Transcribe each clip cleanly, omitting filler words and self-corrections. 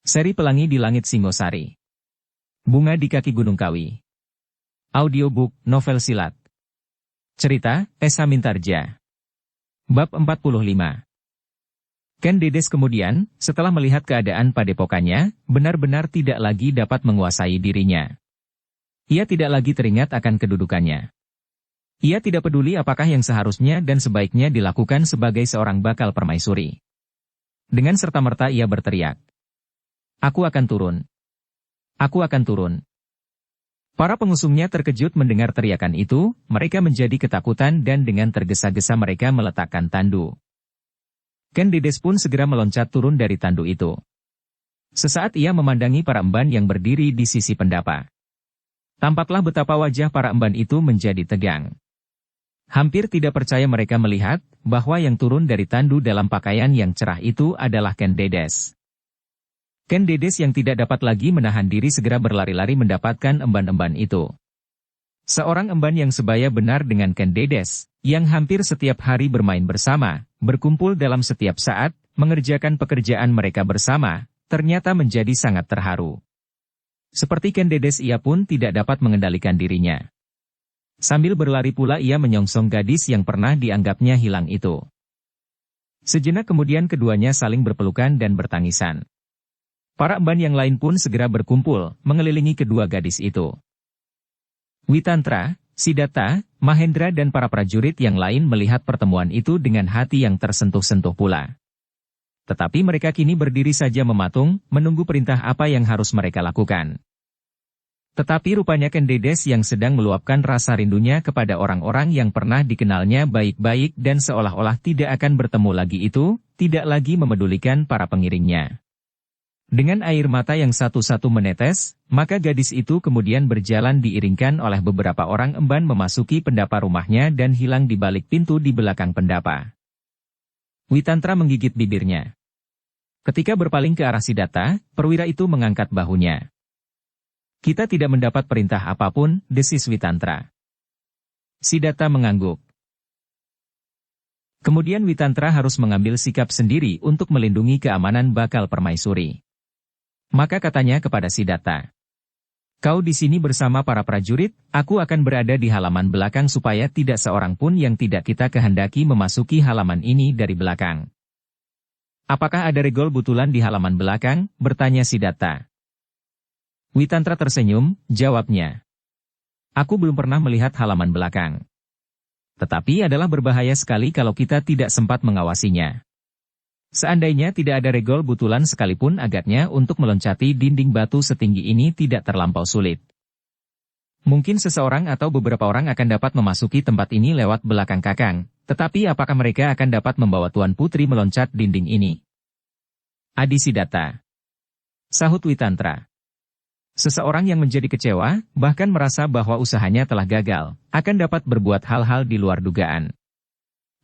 Seri Pelangi di Langit Singosari. Bunga di Kaki Gunung Kawi. Audiobook, novel silat. Cerita, Esa Mintarja. Bab 45. Ken Dedes kemudian, setelah melihat keadaan padepokannya, benar-benar tidak lagi dapat menguasai dirinya. Ia tidak lagi teringat akan kedudukannya. Ia tidak peduli apakah yang seharusnya dan sebaiknya dilakukan sebagai seorang bakal permaisuri. Dengan serta-merta ia berteriak, "Aku akan turun. Aku akan turun." Para pengusungnya terkejut mendengar teriakan itu, mereka menjadi ketakutan dan dengan tergesa-gesa mereka meletakkan tandu. Ken Dedes pun segera meloncat turun dari tandu itu. Sesaat ia memandangi para emban yang berdiri di sisi pendapa. Tampaklah betapa wajah para emban itu menjadi tegang. Hampir tidak percaya mereka melihat bahwa yang turun dari tandu dalam pakaian yang cerah itu adalah Ken Dedes. Ken Dedes yang tidak dapat lagi menahan diri segera berlari-lari mendapatkan emban-emban itu. Seorang emban yang sebaya benar dengan Ken Dedes, yang hampir setiap hari bermain bersama, berkumpul dalam setiap saat, mengerjakan pekerjaan mereka bersama, ternyata menjadi sangat terharu. Seperti Ken Dedes ia pun tidak dapat mengendalikan dirinya. Sambil berlari pula ia menyongsong gadis yang pernah dianggapnya hilang itu. Sejenak kemudian keduanya saling berpelukan dan bertangisan. Para emban yang lain pun segera berkumpul, mengelilingi kedua gadis itu. Witantra, Siddhartha, Mahendra dan para prajurit yang lain melihat pertemuan itu dengan hati yang tersentuh-sentuh pula. Tetapi mereka kini berdiri saja mematung, menunggu perintah apa yang harus mereka lakukan. Tetapi rupanya Ken Dedes yang sedang meluapkan rasa rindunya kepada orang-orang yang pernah dikenalnya baik-baik dan seolah-olah tidak akan bertemu lagi itu, tidak lagi memedulikan para pengiringnya. Dengan air mata yang satu-satu menetes, maka gadis itu kemudian berjalan diiringkan oleh beberapa orang emban memasuki pendapa rumahnya dan hilang di balik pintu di belakang pendapa. Witantra menggigit bibirnya. Ketika berpaling ke arah Siddhartha, perwira itu mengangkat bahunya. "Kita tidak mendapat perintah apapun," desis Witantra. Siddhartha mengangguk. Kemudian Witantra harus mengambil sikap sendiri untuk melindungi keamanan bakal permaisuri. Maka katanya kepada Siddhartha, "Kau di sini bersama para prajurit, aku akan berada di halaman belakang supaya tidak seorang pun yang tidak kita kehendaki memasuki halaman ini dari belakang." "Apakah ada regol butulan di halaman belakang?" bertanya Siddhartha. Witantra tersenyum, jawabnya, "Aku belum pernah melihat halaman belakang. Tetapi adalah berbahaya sekali kalau kita tidak sempat mengawasinya. Seandainya tidak ada regol butulan sekalipun agaknya untuk meloncati dinding batu setinggi ini tidak terlampau sulit. Mungkin seseorang atau beberapa orang akan dapat memasuki tempat ini lewat belakang Kakang, tetapi apakah mereka akan dapat membawa Tuan Putri meloncat dinding ini?" "Adi Siddhartha," sahut Witantra. Seseorang yang menjadi kecewa, bahkan merasa bahwa usahanya telah gagal, akan dapat berbuat hal-hal di luar dugaan.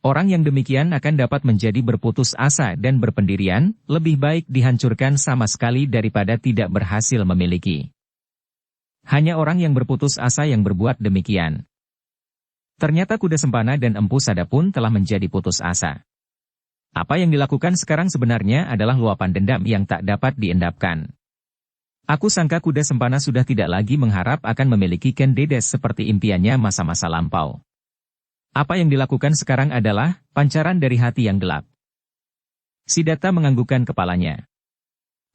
Orang yang demikian akan dapat menjadi berputus asa dan berpendirian, lebih baik dihancurkan sama sekali daripada tidak berhasil memiliki. Hanya orang yang berputus asa yang berbuat demikian. Ternyata Kuda Sempana dan Empu Sada pun telah menjadi putus asa. Apa yang dilakukan sekarang sebenarnya adalah luapan dendam yang tak dapat diendapkan. Aku sangka Kuda Sempana sudah tidak lagi mengharap akan memiliki Ken Dedes seperti impiannya masa-masa lampau. Apa yang dilakukan sekarang adalah pancaran dari hati yang gelap." Siddhartha menganggukkan kepalanya.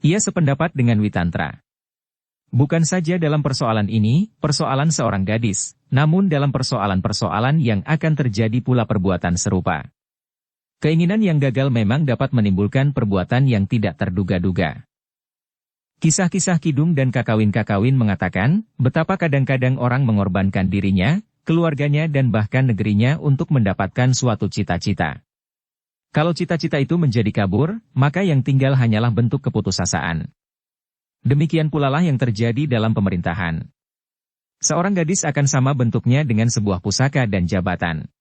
Ia sependapat dengan Witantra. Bukan saja dalam persoalan ini, persoalan seorang gadis, namun dalam persoalan-persoalan yang akan terjadi pula perbuatan serupa. Keinginan yang gagal memang dapat menimbulkan perbuatan yang tidak terduga-duga. Kisah-kisah kidung dan kakawin-kakawin mengatakan, betapa kadang-kadang orang mengorbankan dirinya, keluarganya dan bahkan negerinya untuk mendapatkan suatu cita-cita. Kalau cita-cita itu menjadi kabur, maka yang tinggal hanyalah bentuk keputusasaan. Demikian pula lah yang terjadi dalam pemerintahan. Seorang gadis akan sama bentuknya dengan sebuah pusaka dan jabatan.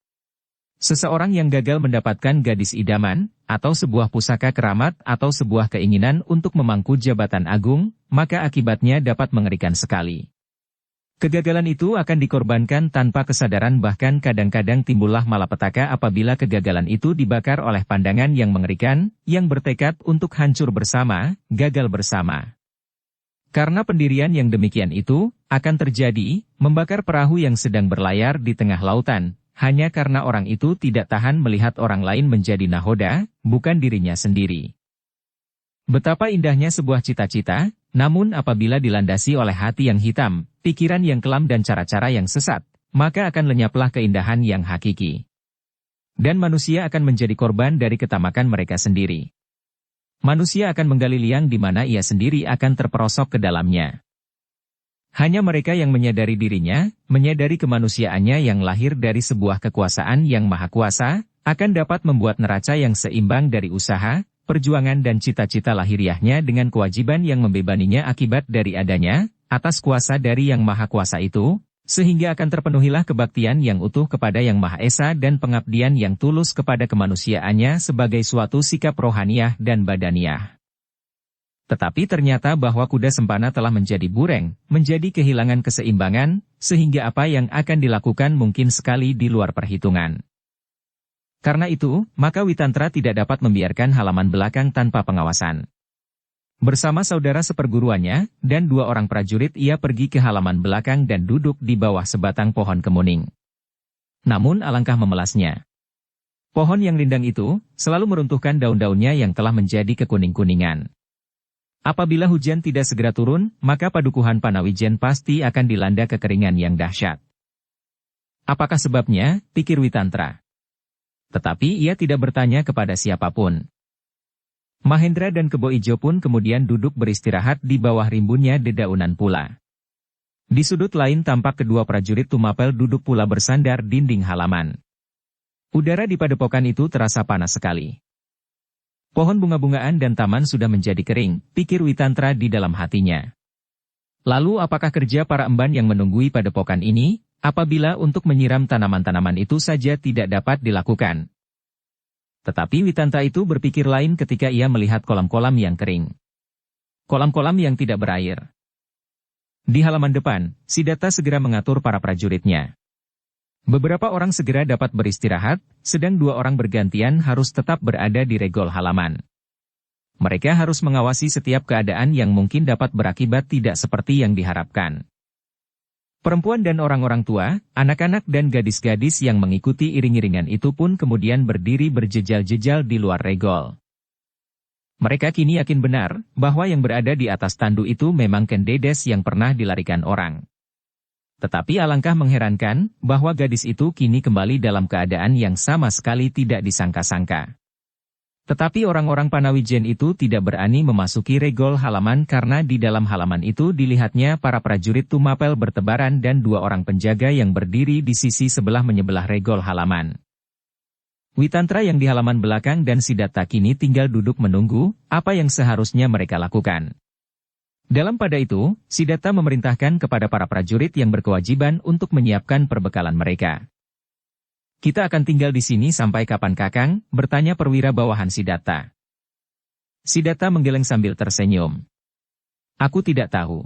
Seseorang yang gagal mendapatkan gadis idaman, atau sebuah pusaka keramat atau sebuah keinginan untuk memangku jabatan agung, maka akibatnya dapat mengerikan sekali. Kegagalan itu akan dikorbankan tanpa kesadaran, bahkan kadang-kadang timbullah malapetaka apabila kegagalan itu dibakar oleh pandangan yang mengerikan, yang bertekad untuk hancur bersama, gagal bersama. Karena pendirian yang demikian itu, akan terjadi, membakar perahu yang sedang berlayar di tengah lautan, hanya karena orang itu tidak tahan melihat orang lain menjadi nahoda, bukan dirinya sendiri. Betapa indahnya sebuah cita-cita, namun apabila dilandasi oleh hati yang hitam, pikiran yang kelam dan cara-cara yang sesat, maka akan lenyaplah keindahan yang hakiki. Dan manusia akan menjadi korban dari ketamakan mereka sendiri. Manusia akan menggali liang di mana ia sendiri akan terperosok ke dalamnya. Hanya mereka yang menyadari dirinya, menyadari kemanusiaannya yang lahir dari sebuah kekuasaan yang maha kuasa, akan dapat membuat neraca yang seimbang dari usaha, perjuangan dan cita-cita lahiriahnya dengan kewajiban yang membebaninya akibat dari adanya, atas kuasa dari Yang Maha Kuasa itu, sehingga akan terpenuhilah kebaktian yang utuh kepada Yang Maha Esa dan pengabdian yang tulus kepada kemanusiaannya sebagai suatu sikap rohaniah dan badaniah. Tetapi ternyata bahwa kuda sempana telah menjadi bureng, menjadi kehilangan keseimbangan, sehingga apa yang akan dilakukan mungkin sekali di luar perhitungan. Karena itu, maka Witantra tidak dapat membiarkan halaman belakang tanpa pengawasan. Bersama saudara seperguruannya, dan 2 orang prajurit ia pergi ke halaman belakang dan duduk di bawah sebatang pohon kemuning. Namun alangkah memelasnya. Pohon yang rindang itu, selalu meruntuhkan daun-daunnya yang telah menjadi kekuning-kuningan. Apabila hujan tidak segera turun, maka padukuhan Panawijen pasti akan dilanda kekeringan yang dahsyat. Apakah sebabnya, pikir Witantra. Tetapi ia tidak bertanya kepada siapapun. Mahendra dan Kebo Ijo pun kemudian duduk beristirahat di bawah rimbunnya dedaunan pula. Di sudut lain tampak kedua prajurit Tumapel duduk pula bersandar dinding halaman. Udara di padepokan itu terasa panas sekali. Pohon bunga-bungaan dan taman sudah menjadi kering, pikir Witantra di dalam hatinya. Lalu apakah kerja para emban yang menunggui padepokan ini? Apabila untuk menyiram tanaman-tanaman itu saja tidak dapat dilakukan. Tetapi Witantra itu berpikir lain ketika ia melihat kolam-kolam yang kering. Kolam-kolam yang tidak berair. Di halaman depan, Siddhartha segera mengatur para prajuritnya. Beberapa orang segera dapat beristirahat, sedang 2 orang bergantian harus tetap berada di regol halaman. Mereka harus mengawasi setiap keadaan yang mungkin dapat berakibat tidak seperti yang diharapkan. Perempuan dan orang-orang tua, anak-anak dan gadis-gadis yang mengikuti iring-iringan itu pun kemudian berdiri berjejal-jejal di luar regol. Mereka kini yakin benar, bahwa yang berada di atas tandu itu memang Ken Dedes yang pernah dilarikan orang. Tetapi alangkah mengherankan, bahwa gadis itu kini kembali dalam keadaan yang sama sekali tidak disangka-sangka. Tetapi orang-orang Panawijen itu tidak berani memasuki regol halaman karena di dalam halaman itu dilihatnya para prajurit Tumapel bertebaran dan 2 orang penjaga yang berdiri di sisi sebelah menyebelah regol halaman. Witantra yang di halaman belakang dan Siddhartha kini tinggal duduk menunggu, apa yang seharusnya mereka lakukan. Dalam pada itu, Siddhartha memerintahkan kepada para prajurit yang berkewajiban untuk menyiapkan perbekalan mereka. Kita akan tinggal di sini sampai kapan Kakang? Bertanya perwira bawahan Siddhartha. Siddhartha menggeleng sambil tersenyum. Aku tidak tahu.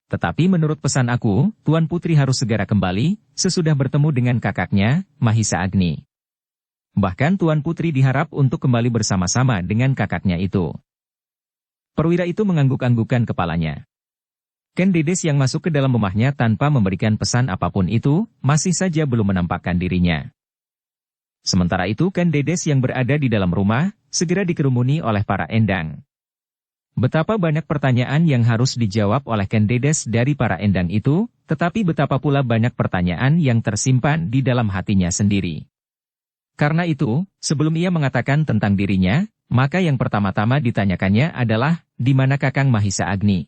Tetapi menurut pesan aku, Tuan Putri harus segera kembali, sesudah bertemu dengan kakaknya, Mahisa Agni. Bahkan Tuan Putri diharap untuk kembali bersama-sama dengan kakaknya itu. Perwira itu mengangguk-anggukkan kepalanya. Ken Dedes yang masuk ke dalam rumahnya tanpa memberikan pesan apapun itu, masih saja belum menampakkan dirinya. Sementara itu Ken Dedes yang berada di dalam rumah, segera dikerumuni oleh para endang. Betapa banyak pertanyaan yang harus dijawab oleh Ken Dedes dari para endang itu, tetapi betapa pula banyak pertanyaan yang tersimpan di dalam hatinya sendiri. Karena itu, sebelum ia mengatakan tentang dirinya, maka yang pertama-tama ditanyakannya adalah, di mana Kakang Mahisa Agni?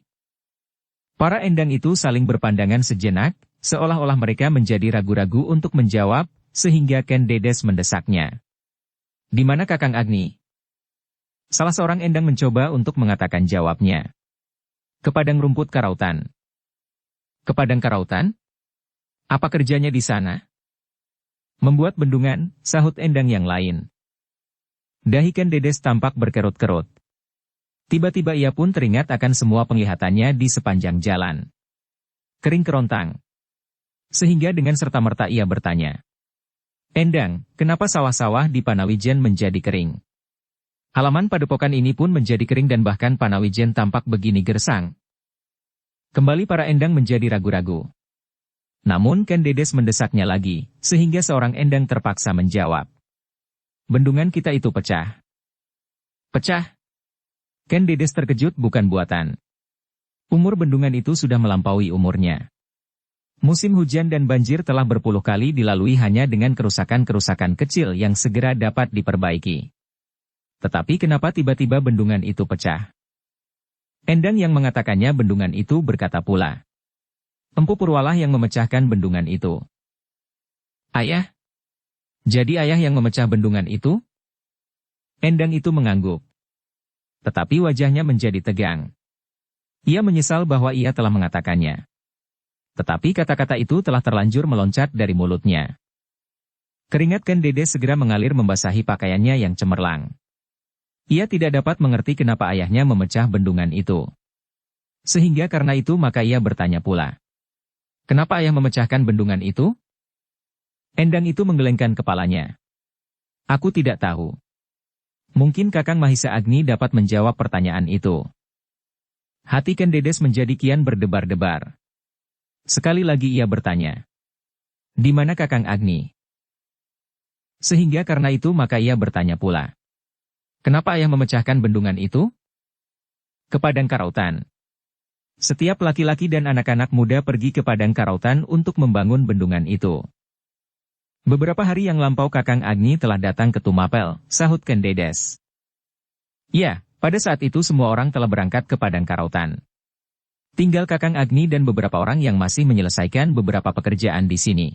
Para endang itu saling berpandangan sejenak, seolah-olah mereka menjadi ragu-ragu untuk menjawab, sehingga Ken Dedes mendesaknya. Di mana Kakang Agni? Salah seorang endang mencoba untuk mengatakan jawabnya. Ke padang rumput Karautan. Ke padang Karautan? Apa kerjanya di sana? Membuat bendungan, sahut endang yang lain. Dahi Ken Dedes tampak berkerut-kerut. Tiba-tiba ia pun teringat akan semua penglihatannya di sepanjang jalan. kering kerontang. Sehingga dengan serta-merta ia bertanya, "Endang, kenapa sawah-sawah di Panawijen menjadi kering? Halaman padepokan ini pun menjadi kering dan bahkan Panawijen tampak begini gersang." Kembali para Endang menjadi ragu-ragu. Namun Ken Dedes mendesaknya lagi, sehingga seorang Endang terpaksa menjawab, "Bendungan kita itu pecah." "Pecah?" Ken Dedes terkejut bukan buatan. Umur bendungan itu sudah melampaui umurnya. Musim hujan dan banjir telah berpuluh kali dilalui hanya dengan kerusakan-kerusakan kecil yang segera dapat diperbaiki. Tetapi kenapa tiba-tiba bendungan itu pecah? Endang yang mengatakannya bendungan itu berkata pula, "Empu Purwalah yang memecahkan bendungan itu." "Ayah? Jadi ayah yang memecah bendungan itu?" Endang itu mengangguk. Tetapi wajahnya menjadi tegang. Ia menyesal bahwa ia telah mengatakannya. Tetapi kata-kata itu telah terlanjur meloncat dari mulutnya. Keringat Ken Dedes segera mengalir membasahi pakaiannya yang cemerlang. Ia tidak dapat mengerti kenapa ayahnya memecah bendungan itu. Sehingga karena itu maka ia bertanya pula, "Kenapa ayah memecahkan bendungan itu?" Endang itu menggelengkan kepalanya. "Aku tidak tahu." Mungkin Kakang Mahisa Agni dapat menjawab pertanyaan itu. Hati Ken Dedes menjadi kian berdebar-debar. Sekali lagi ia bertanya, "Di mana Kakang Agni?" Sehingga karena itu maka ia bertanya pula, "Kenapa ayah memecahkan bendungan itu?" "Ke Padang Karautan." Setiap laki-laki dan anak-anak muda pergi ke Padang Karautan untuk membangun bendungan itu. "Beberapa hari yang lampau Kakang Agni telah datang ke Tumapel," sahut Ken Dedes. "Ya, pada saat itu semua orang telah berangkat ke Padang Karautan. Tinggal Kakang Agni dan beberapa orang yang masih menyelesaikan beberapa pekerjaan di sini.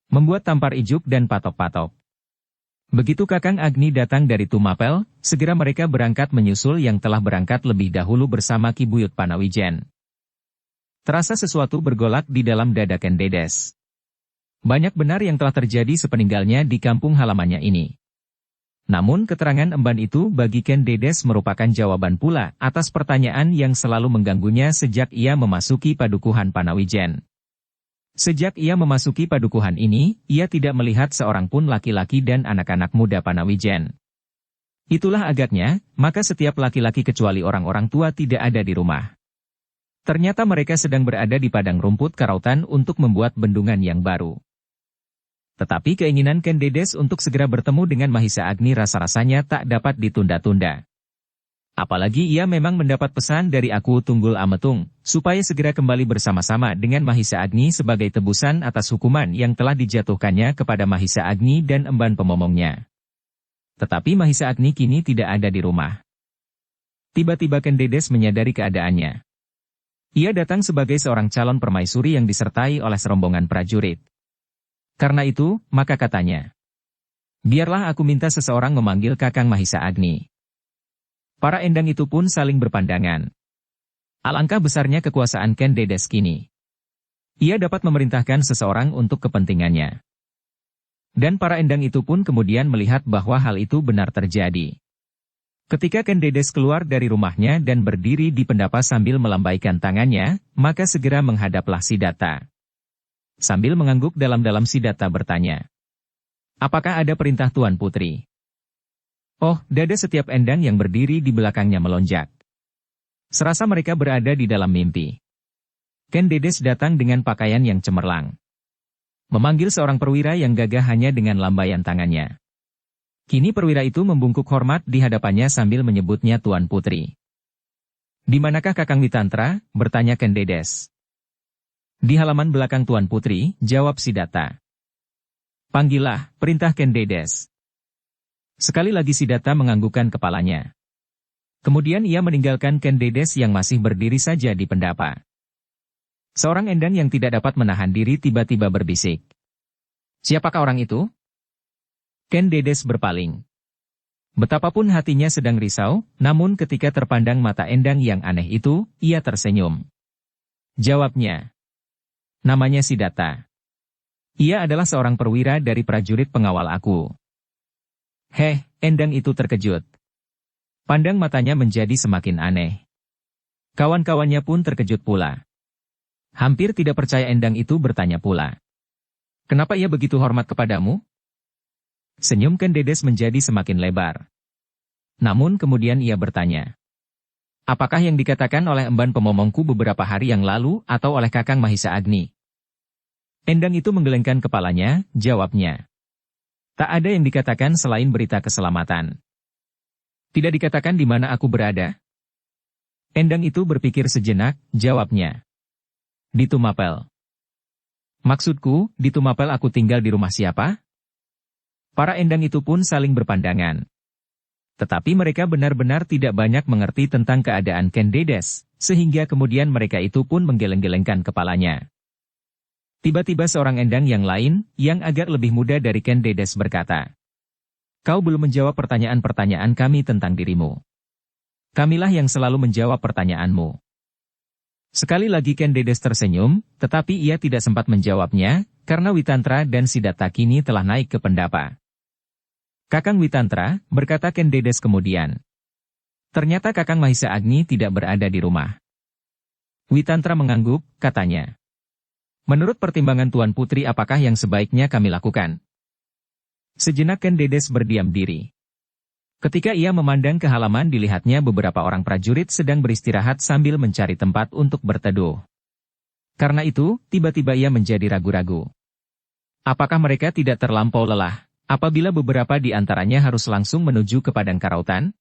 Membuat tampar ijuk dan patok-patok. Begitu Kakang Agni datang dari Tumapel, segera mereka berangkat menyusul yang telah berangkat lebih dahulu bersama Ki Buyut Panawijen." Terasa sesuatu bergolak di dalam dada Ken Dedes. Banyak benar yang telah terjadi sepeninggalnya di kampung halamannya ini. Namun keterangan emban itu bagi Ken Dedes merupakan jawaban pula atas pertanyaan yang selalu mengganggunya sejak ia memasuki padukuhan Panawijen. Sejak ia memasuki padukuhan ini, ia tidak melihat seorang pun laki-laki dan anak-anak muda Panawijen. Itulah agaknya, maka setiap laki-laki kecuali orang-orang tua tidak ada di rumah. Ternyata mereka sedang berada di padang rumput Karautan untuk membuat bendungan yang baru. Tetapi keinginan Ken Dedes untuk segera bertemu dengan Mahisa Agni rasa-rasanya tak dapat ditunda-tunda. Apalagi ia memang mendapat pesan dari Aku Tunggul Ametung, supaya segera kembali bersama-sama dengan Mahisa Agni sebagai tebusan atas hukuman yang telah dijatuhkannya kepada Mahisa Agni dan emban pemomongnya. Tetapi Mahisa Agni kini tidak ada di rumah. Tiba-tiba Ken Dedes menyadari keadaannya. Ia datang sebagai seorang calon permaisuri yang disertai oleh serombongan prajurit. Karena itu, maka katanya, "Biarlah aku minta seseorang memanggil Kakang Mahisa Agni." Para Endang itu pun saling berpandangan. Alangkah besarnya kekuasaan Ken Dedes kini. Ia dapat memerintahkan seseorang untuk kepentingannya. Dan para Endang itu pun kemudian melihat bahwa hal itu benar terjadi. Ketika Ken Dedes keluar dari rumahnya dan berdiri di pendapa sambil melambaikan tangannya, maka segera menghadaplah Siddhartha. Sambil mengangguk dalam-dalam Siddhartha bertanya, "Apakah ada perintah Tuan Putri?" Oh, dada setiap Endang yang berdiri di belakangnya melonjak. Serasa mereka berada di dalam mimpi. Ken Dedes datang dengan pakaian yang cemerlang. Memanggil seorang perwira yang gagah hanya dengan lambaian tangannya. Kini perwira itu membungkuk hormat di hadapannya sambil menyebutnya Tuan Putri. "Di manakah Kakang Witantra?" bertanya Ken Dedes. "Di halaman belakang Tuan Putri," jawab Siddhartha. "Panggillah," perintah Ken Dedes. Sekali lagi Siddhartha menganggukkan kepalanya. Kemudian ia meninggalkan Ken Dedes yang masih berdiri saja di pendapa. Seorang Endang yang tidak dapat menahan diri tiba-tiba berbisik, "Siapakah orang itu?" Ken Dedes berpaling. Betapapun hatinya sedang risau, namun ketika terpandang mata Endang yang aneh itu, ia tersenyum. Jawabnya, "Namanya Siddhartha. Ia adalah seorang perwira dari prajurit pengawal aku." Heh, Endang itu terkejut. Pandang matanya menjadi semakin aneh. Kawan-kawannya pun terkejut pula. Hampir tidak percaya Endang itu bertanya pula. Kenapa ia begitu hormat kepadamu? Senyum Ken Dedes menjadi semakin lebar. Namun kemudian ia bertanya. Apakah yang dikatakan oleh emban pemomongku beberapa hari yang lalu atau oleh Kakang Mahisa Agni? Endang itu menggelengkan kepalanya, jawabnya. Tak ada yang dikatakan selain berita keselamatan. Tidak dikatakan di mana aku berada? Endang itu berpikir sejenak, jawabnya. Di Tumapel. Maksudku, di Tumapel aku tinggal di rumah siapa? Para Endang itu pun saling berpandangan. Tetapi mereka benar-benar tidak banyak mengerti tentang keadaan Ken Dedes, sehingga kemudian mereka itu pun menggeleng-gelengkan kepalanya. Tiba-tiba seorang Endang yang lain, yang agak lebih muda dari Ken Dedes berkata, Kau belum menjawab pertanyaan-pertanyaan kami tentang dirimu. Kamilah yang selalu menjawab pertanyaanmu. Sekali lagi Ken Dedes tersenyum, tetapi ia tidak sempat menjawabnya, karena Witantra dan Siddhartha kini telah naik ke pendapa. Kakang Witantra, berkata Ken Dedes kemudian. Ternyata Kakang Mahisa Agni tidak berada di rumah. Witantra mengangguk, katanya. Menurut pertimbangan Tuan Putri apakah yang sebaiknya kami lakukan? Sejenak Ken Dedes berdiam diri. Ketika ia memandang ke halaman dilihatnya beberapa orang prajurit sedang beristirahat sambil mencari tempat untuk berteduh. Karena itu, tiba-tiba ia menjadi ragu-ragu. Apakah mereka tidak terlampau lelah? Apabila beberapa di antaranya harus langsung menuju ke padang karautan?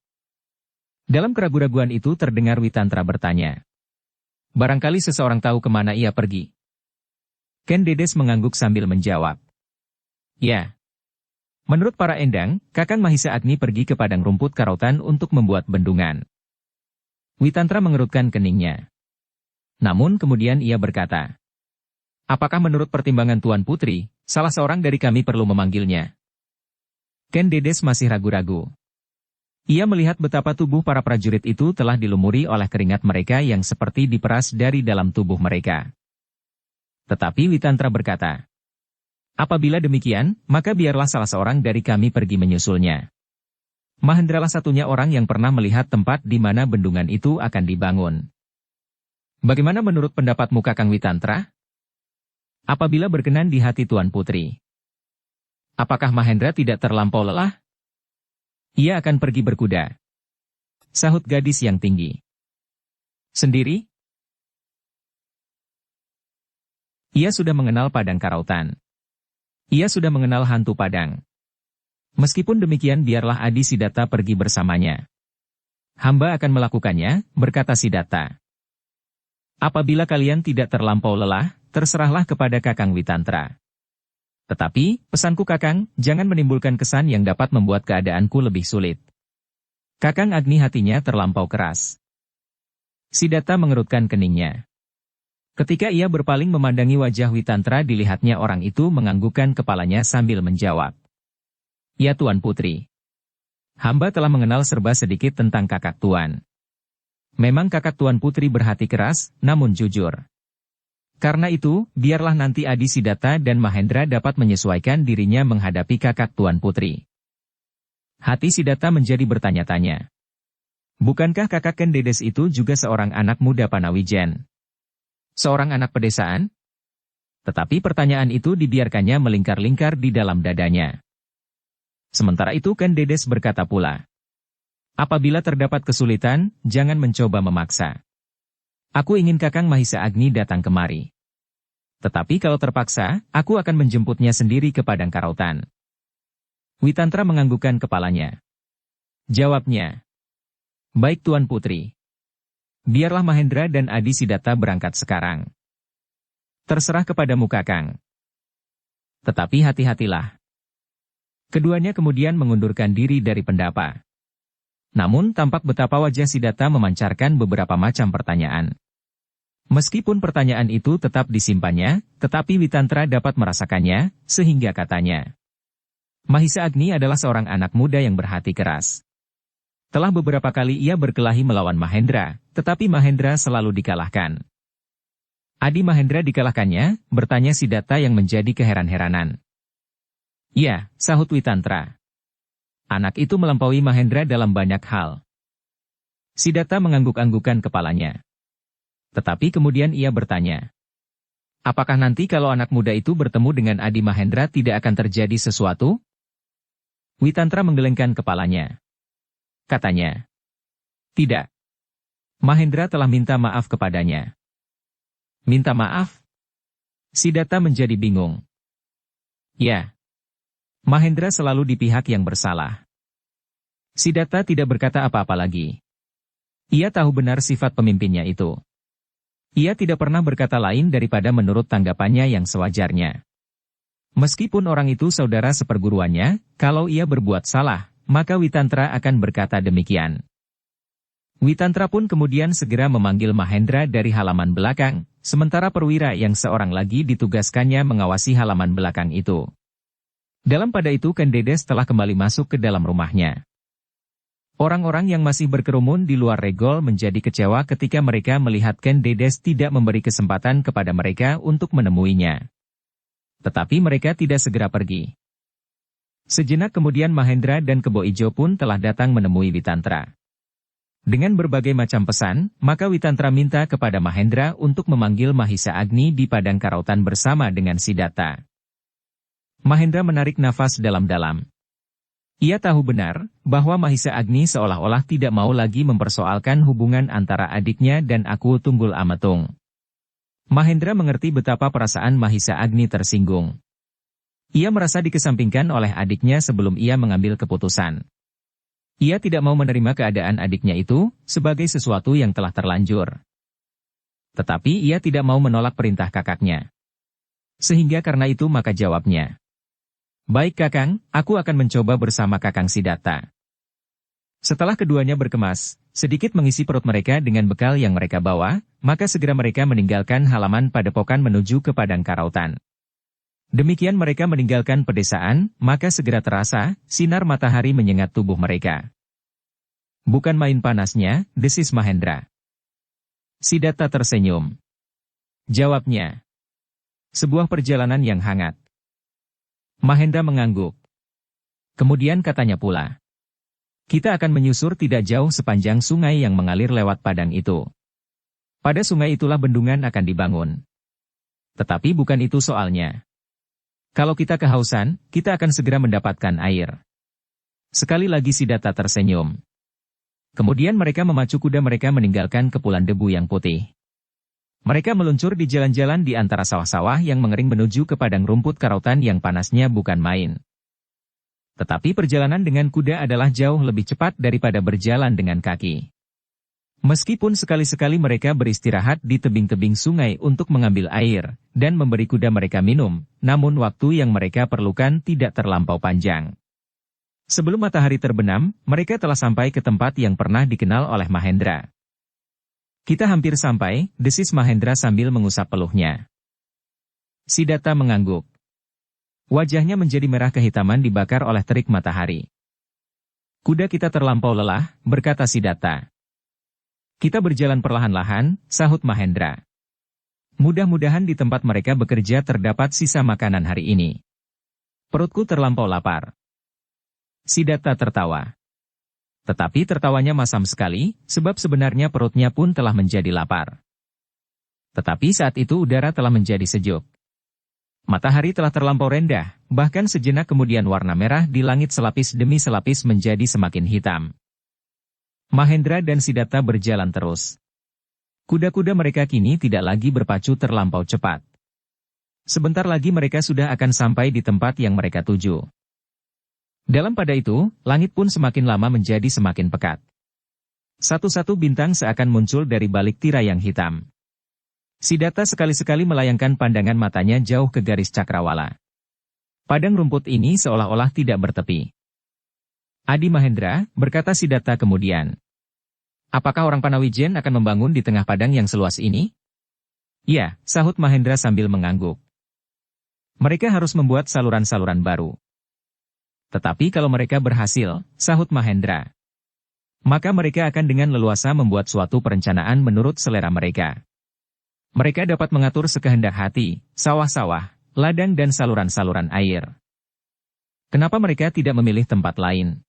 Dalam keraguan-raguan itu terdengar Witantra bertanya. Barangkali seseorang tahu kemana ia pergi. Ken Dedes mengangguk sambil menjawab. Ya. Menurut para Endang, Kakang Mahisa Agni pergi ke padang rumput karautan untuk membuat bendungan. Witantra mengerutkan keningnya. Namun kemudian ia berkata. Apakah menurut pertimbangan Tuan Putri, salah seorang dari kami perlu memanggilnya? Ken Dedes masih ragu-ragu. Ia melihat betapa tubuh para prajurit itu telah dilumuri oleh keringat mereka yang seperti diperas dari dalam tubuh mereka. Tetapi Witantra berkata, apabila demikian, maka biarlah salah seorang dari kami pergi menyusulnya. Mahendralah satunya orang yang pernah melihat tempat di mana bendungan itu akan dibangun. Bagaimana menurut pendapatmu Kakang Witantra? Apabila berkenan di hati Tuan Putri. Apakah Mahendra tidak terlampau lelah? Ia akan pergi berkuda. Sahut gadis yang tinggi. Sendiri? Ia sudah mengenal padang karautan. Ia sudah mengenal hantu padang. Meskipun demikian biarlah Adi Siddhartha pergi bersamanya. Hamba akan melakukannya, berkata Siddhartha. Apabila kalian tidak terlampau lelah, terserahlah kepada Kakang Witantra. Tetapi, pesanku Kakang, jangan menimbulkan kesan yang dapat membuat keadaanku lebih sulit. Kakang Agni hatinya terlampau keras. Siddhartha mengerutkan keningnya. Ketika ia berpaling memandangi wajah Witantra dilihatnya orang itu menganggukkan kepalanya sambil menjawab. Ya Tuan Putri. Hamba telah mengenal serba sedikit tentang kakak Tuan. Memang kakak Tuan Putri berhati keras, namun jujur. Karena itu, biarlah nanti Adi Siddhartha dan Mahendra dapat menyesuaikan dirinya menghadapi kakak Tuan Putri. Hati Siddhartha menjadi bertanya-tanya. Bukankah kakak Ken Dedes itu juga seorang anak muda Panawijen? Seorang anak pedesaan? Tetapi pertanyaan itu dibiarkannya melingkar-lingkar di dalam dadanya. Sementara itu Ken Dedes berkata pula. Apabila terdapat kesulitan, jangan mencoba memaksa. Aku ingin Kakang Mahisa Agni datang kemari. Tetapi kalau terpaksa, aku akan menjemputnya sendiri ke padang karautan. Witantra menganggukkan kepalanya. Jawabnya. Baik Tuan Putri. Biarlah Mahendra dan Adi Siddhartha berangkat sekarang. Terserah kepadamu Kakang. Tetapi hati-hatilah. Keduanya kemudian mengundurkan diri dari pendapa. Namun tampak betapa wajah Siddhartha memancarkan beberapa macam pertanyaan. Meskipun pertanyaan itu tetap disimpannya, tetapi Witantra dapat merasakannya, sehingga katanya. Mahisa Agni adalah seorang anak muda yang berhati keras. Telah beberapa kali ia berkelahi melawan Mahendra, tetapi Mahendra selalu dikalahkan. Adi Mahendra dikalahkannya, bertanya Siddhartha yang menjadi keheran-heranan. Ya, sahut Witantra. Anak itu melampaui Mahendra dalam banyak hal. Siddhartha mengangguk-anggukan kepalanya. Tetapi kemudian ia bertanya. Apakah nanti kalau anak muda itu bertemu dengan Adi Mahendra tidak akan terjadi sesuatu? Witantra menggelengkan kepalanya. Katanya, tidak. Mahendra telah minta maaf kepadanya. Minta maaf? Siddhartha menjadi bingung. Ya. Mahendra selalu di pihak yang bersalah. Siddhartha tidak berkata apa-apa lagi. Ia tahu benar sifat pemimpinnya itu. Ia tidak pernah berkata lain daripada menurut tanggapannya yang sewajarnya. Meskipun orang itu saudara seperguruannya, kalau ia berbuat salah, maka Witantra akan berkata demikian. Witantra pun kemudian segera memanggil Mahendra dari halaman belakang, sementara perwira yang seorang lagi ditugaskannya mengawasi halaman belakang itu. Dalam pada itu Ken Dedes telah kembali masuk ke dalam rumahnya. Orang-orang yang masih berkerumun di luar regol menjadi kecewa ketika mereka melihat Ken Dedes tidak memberi kesempatan kepada mereka untuk menemuinya. Tetapi mereka tidak segera pergi. Sejenak kemudian Mahendra dan Kebo Ijo pun telah datang menemui Witantra. Dengan berbagai macam pesan, maka Witantra minta kepada Mahendra untuk memanggil Mahisa Agni di padang karautan bersama dengan Siddhartha. Mahendra menarik nafas dalam-dalam. Ia tahu benar, bahwa Mahisa Agni seolah-olah tidak mau lagi mempersoalkan hubungan antara adiknya dan Aku Tunggul Ametung. Mahendra mengerti betapa perasaan Mahisa Agni tersinggung. Ia merasa dikesampingkan oleh adiknya sebelum ia mengambil keputusan. Ia tidak mau menerima keadaan adiknya itu, sebagai sesuatu yang telah terlanjur. Tetapi ia tidak mau menolak perintah kakaknya. Sehingga karena itu maka jawabnya. Baik Kakang, aku akan mencoba bersama Kakang Siddhartha. Setelah keduanya berkemas, sedikit mengisi perut mereka dengan bekal yang mereka bawa, maka segera mereka meninggalkan halaman padepokan menuju ke padang karautan. Demikian mereka meninggalkan pedesaan, maka segera terasa, sinar matahari menyengat tubuh mereka. Bukan main panasnya, desis Mahendra. Siddhartha tersenyum. Jawabnya. Sebuah perjalanan yang hangat. Mahendra mengangguk. Kemudian katanya pula. Kita akan menyusur tidak jauh sepanjang sungai yang mengalir lewat padang itu. Pada sungai itulah bendungan akan dibangun. Tetapi bukan itu soalnya. Kalau kita kehausan, kita akan segera mendapatkan air. Sekali lagi Siddhartha tersenyum. Kemudian mereka memacu kuda mereka meninggalkan kepulan debu yang putih. Mereka meluncur di jalan-jalan di antara sawah-sawah yang mengering menuju ke padang rumput karautan yang panasnya bukan main. Tetapi perjalanan dengan kuda adalah jauh lebih cepat daripada berjalan dengan kaki. Meskipun sekali-sekali mereka beristirahat di tebing-tebing sungai untuk mengambil air, dan memberi kuda mereka minum, namun waktu yang mereka perlukan tidak terlampau panjang. Sebelum matahari terbenam, mereka telah sampai ke tempat yang pernah dikenal oleh Mahendra. Kita hampir sampai, desis Mahendra sambil mengusap peluhnya. Siddhartha mengangguk. Wajahnya menjadi merah kehitaman dibakar oleh terik matahari. Kuda kita terlampau lelah, berkata Siddhartha. Kita berjalan perlahan-lahan, sahut Mahendra. Mudah-mudahan di tempat mereka bekerja terdapat sisa makanan hari ini. Perutku terlampau lapar. Siddhartha tertawa. Tetapi tertawanya masam sekali, sebab sebenarnya perutnya pun telah menjadi lapar. Tetapi saat itu udara telah menjadi sejuk. Matahari telah terlampau rendah, bahkan sejenak kemudian warna merah di langit selapis demi selapis menjadi semakin hitam. Mahendra dan Siddhartha berjalan terus. Kuda-kuda mereka kini tidak lagi berpacu terlampau cepat. Sebentar lagi mereka sudah akan sampai di tempat yang mereka tuju. Dalam pada itu, langit pun semakin lama menjadi semakin pekat. Satu-satu bintang seakan muncul dari balik tirai yang hitam. Siddhartha sekali-sekali melayangkan pandangan matanya jauh ke garis cakrawala. Padang rumput ini seolah-olah tidak bertepi. Adi Mahendra, berkata Siddhartha kemudian. Apakah orang Panawijen akan membangun di tengah padang yang seluas ini? Ya, sahut Mahendra sambil mengangguk. Mereka harus membuat saluran-saluran baru. Tetapi kalau mereka berhasil, sahut Mahendra, maka mereka akan dengan leluasa membuat suatu perencanaan menurut selera mereka. Mereka dapat mengatur sekehendak hati, sawah-sawah, ladang dan saluran-saluran air. Kenapa mereka tidak memilih tempat lain?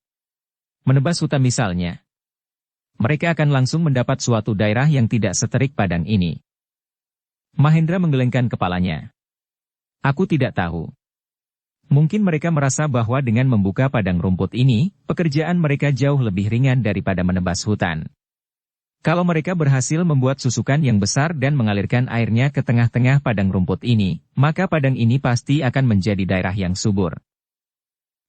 Menebas hutan misalnya. Mereka akan langsung mendapat suatu daerah yang tidak seterik padang ini. Mahendra menggelengkan kepalanya. Aku tidak tahu. Mungkin mereka merasa bahwa dengan membuka padang rumput ini, pekerjaan mereka jauh lebih ringan daripada menebas hutan. Kalau mereka berhasil membuat susukan yang besar dan mengalirkan airnya ke tengah-tengah padang rumput ini, maka padang ini pasti akan menjadi daerah yang subur.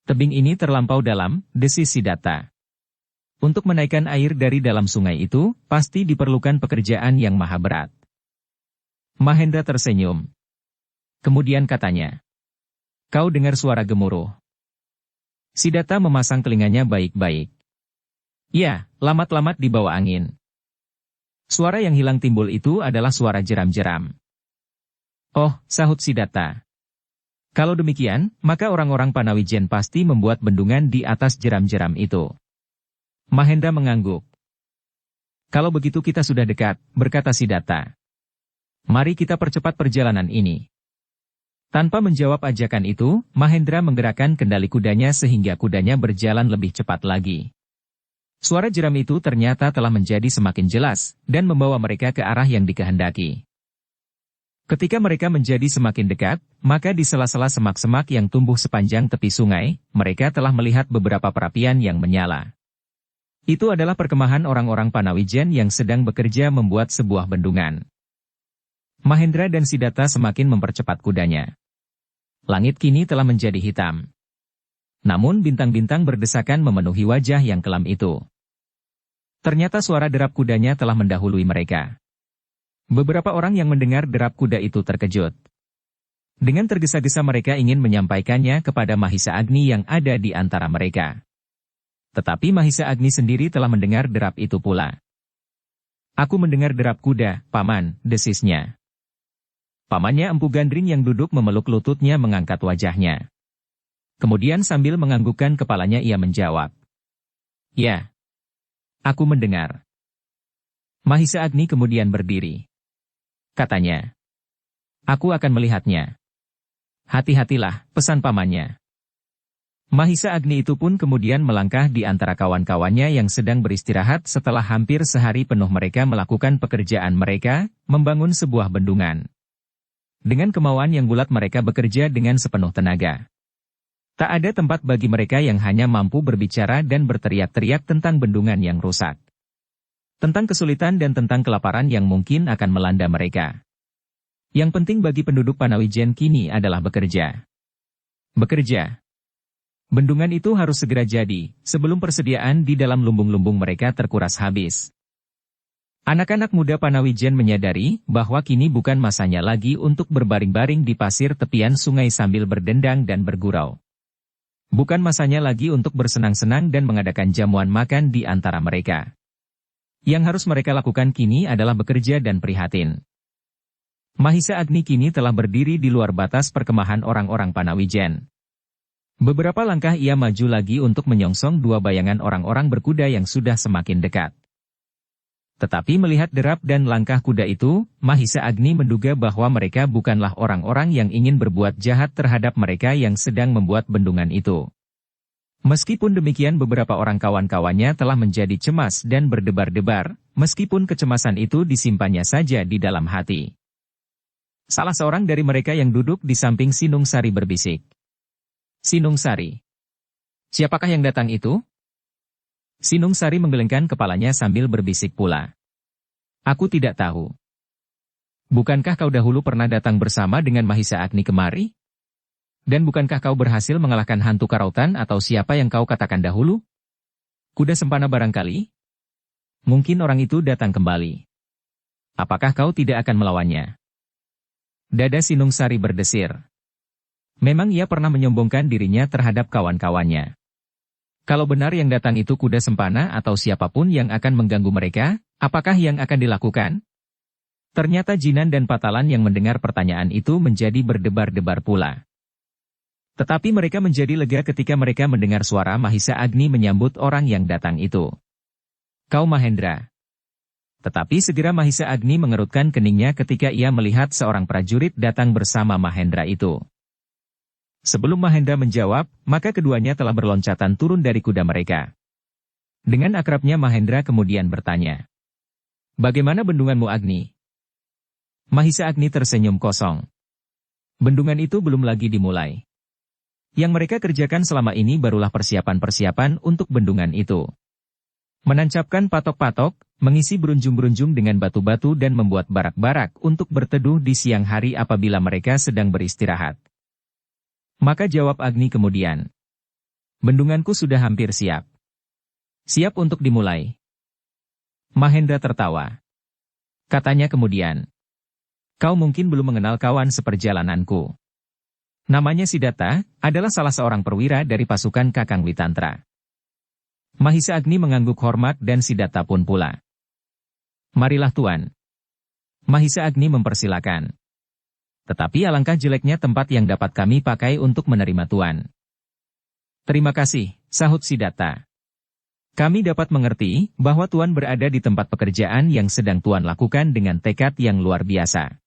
Tebing ini terlampau dalam, desis Siddhartha. Untuk menaikkan air dari dalam sungai itu, pasti diperlukan pekerjaan yang maha berat. Mahendra tersenyum. Kemudian katanya, "Kau dengar suara gemuruh?" Siddhartha memasang telinganya baik-baik. "Ya, lamat-lamat di bawah angin." Suara yang hilang timbul itu adalah suara jeram-jeram. "Oh," sahut Siddhartha. "Kalau demikian, maka orang-orang Panawijen pasti membuat bendungan di atas jeram-jeram itu." Mahendra mengangguk. "Kalau begitu kita sudah dekat," berkata Siddhartha. "Mari kita percepat perjalanan ini." Tanpa menjawab ajakan itu, Mahendra menggerakkan kendali kudanya sehingga kudanya berjalan lebih cepat lagi. Suara jeram itu ternyata telah menjadi semakin jelas, dan membawa mereka ke arah yang dikehendaki. Ketika mereka menjadi semakin dekat, maka di sela-sela semak-semak yang tumbuh sepanjang tepi sungai, mereka telah melihat beberapa perapian yang menyala. Itu adalah perkemahan orang-orang Panawijen yang sedang bekerja membuat sebuah bendungan. Mahendra dan Siddhartha semakin mempercepat kudanya. Langit kini telah menjadi hitam. Namun bintang-bintang berdesakan memenuhi wajah yang kelam itu. Ternyata suara derap kudanya telah mendahului mereka. Beberapa orang yang mendengar derap kuda itu terkejut. Dengan tergesa-gesa mereka ingin menyampaikannya kepada Mahisa Agni yang ada di antara mereka. Tetapi Mahisa Agni sendiri telah mendengar derap itu pula. "Aku mendengar derap kuda, Paman," desisnya. Pamannya Empu Gandring yang duduk memeluk lututnya mengangkat wajahnya. Kemudian sambil menganggukkan kepalanya ia menjawab, "Ya, aku mendengar." Mahisa Agni kemudian berdiri. Katanya, "Aku akan melihatnya." "Hati-hatilah," pesan pamannya. Mahisa Agni itu pun kemudian melangkah di antara kawan-kawannya yang sedang beristirahat setelah hampir sehari penuh mereka melakukan pekerjaan mereka, membangun sebuah bendungan. Dengan kemauan yang bulat mereka bekerja dengan sepenuh tenaga. Tak ada tempat bagi mereka yang hanya mampu berbicara dan berteriak-teriak tentang bendungan yang rusak. Tentang kesulitan dan tentang kelaparan yang mungkin akan melanda mereka. Yang penting bagi penduduk Panawijen kini adalah bekerja. Bekerja. Bendungan itu harus segera jadi, sebelum persediaan di dalam lumbung-lumbung mereka terkuras habis. Anak-anak muda Panawijen menyadari bahwa kini bukan masanya lagi untuk berbaring-baring di pasir tepian sungai sambil berdendang dan bergurau. Bukan masanya lagi untuk bersenang-senang dan mengadakan jamuan makan di antara mereka. Yang harus mereka lakukan kini adalah bekerja dan prihatin. Mahisa Agni kini telah berdiri di luar batas perkemahan orang-orang Panawijen. Beberapa langkah ia maju lagi untuk menyongsong dua bayangan orang-orang berkuda yang sudah semakin dekat. Tetapi melihat derap dan langkah kuda itu, Mahisa Agni menduga bahwa mereka bukanlah orang-orang yang ingin berbuat jahat terhadap mereka yang sedang membuat bendungan itu. Meskipun demikian beberapa orang kawan-kawannya telah menjadi cemas dan berdebar-debar, meskipun kecemasan itu disimpannya saja di dalam hati. Salah seorang dari mereka yang duduk di samping Sinung Sari berbisik. "Sinung Sari. Siapakah yang datang itu?" Sinung Sari menggelengkan kepalanya sambil berbisik pula. "Aku tidak tahu." "Bukankah kau dahulu pernah datang bersama dengan Mahisa Agni kemari? Dan bukankah kau berhasil mengalahkan hantu karautan atau siapa yang kau katakan dahulu? Kuda Sempana barangkali? Mungkin orang itu datang kembali. Apakah kau tidak akan melawannya?" Dada Sinung Sari berdesir. Memang ia pernah menyombongkan dirinya terhadap kawan-kawannya. Kalau benar yang datang itu kuda Sempana atau siapapun yang akan mengganggu mereka, apakah yang akan dilakukan? Ternyata Jinan dan Patalan yang mendengar pertanyaan itu menjadi berdebar-debar pula. Tetapi mereka menjadi lega ketika mereka mendengar suara Mahisa Agni menyambut orang yang datang itu. "Kau Mahendra." Tetapi segera Mahisa Agni mengerutkan keningnya ketika ia melihat seorang prajurit datang bersama Mahendra itu. Sebelum Mahendra menjawab, maka keduanya telah berloncatan turun dari kuda mereka. Dengan akrabnya Mahendra kemudian bertanya, "Bagaimana bendunganmu Agni?" Mahisa Agni tersenyum kosong. Bendungan itu belum lagi dimulai. Yang mereka kerjakan selama ini barulah persiapan-persiapan untuk bendungan itu. Menancapkan patok-patok, mengisi berunjung-berunjung dengan batu-batu dan membuat barak-barak untuk berteduh di siang hari apabila mereka sedang beristirahat. Maka jawab Agni kemudian. Bendunganku sudah hampir siap. Siap untuk dimulai. Mahendra tertawa. Katanya kemudian. Kau mungkin belum mengenal kawan seperjalananku. Namanya Siddhartha, adalah salah seorang perwira dari pasukan Kakang Witantra. Mahisa Agni mengangguk hormat dan Siddhartha pun pula. Marilah Tuan. Mahisa Agni mempersilakan. Tetapi alangkah jeleknya tempat yang dapat kami pakai untuk menerima Tuan. Terima kasih, sahut Siddhartha. Kami dapat mengerti bahwa Tuan berada di tempat pekerjaan yang sedang Tuan lakukan dengan tekad yang luar biasa.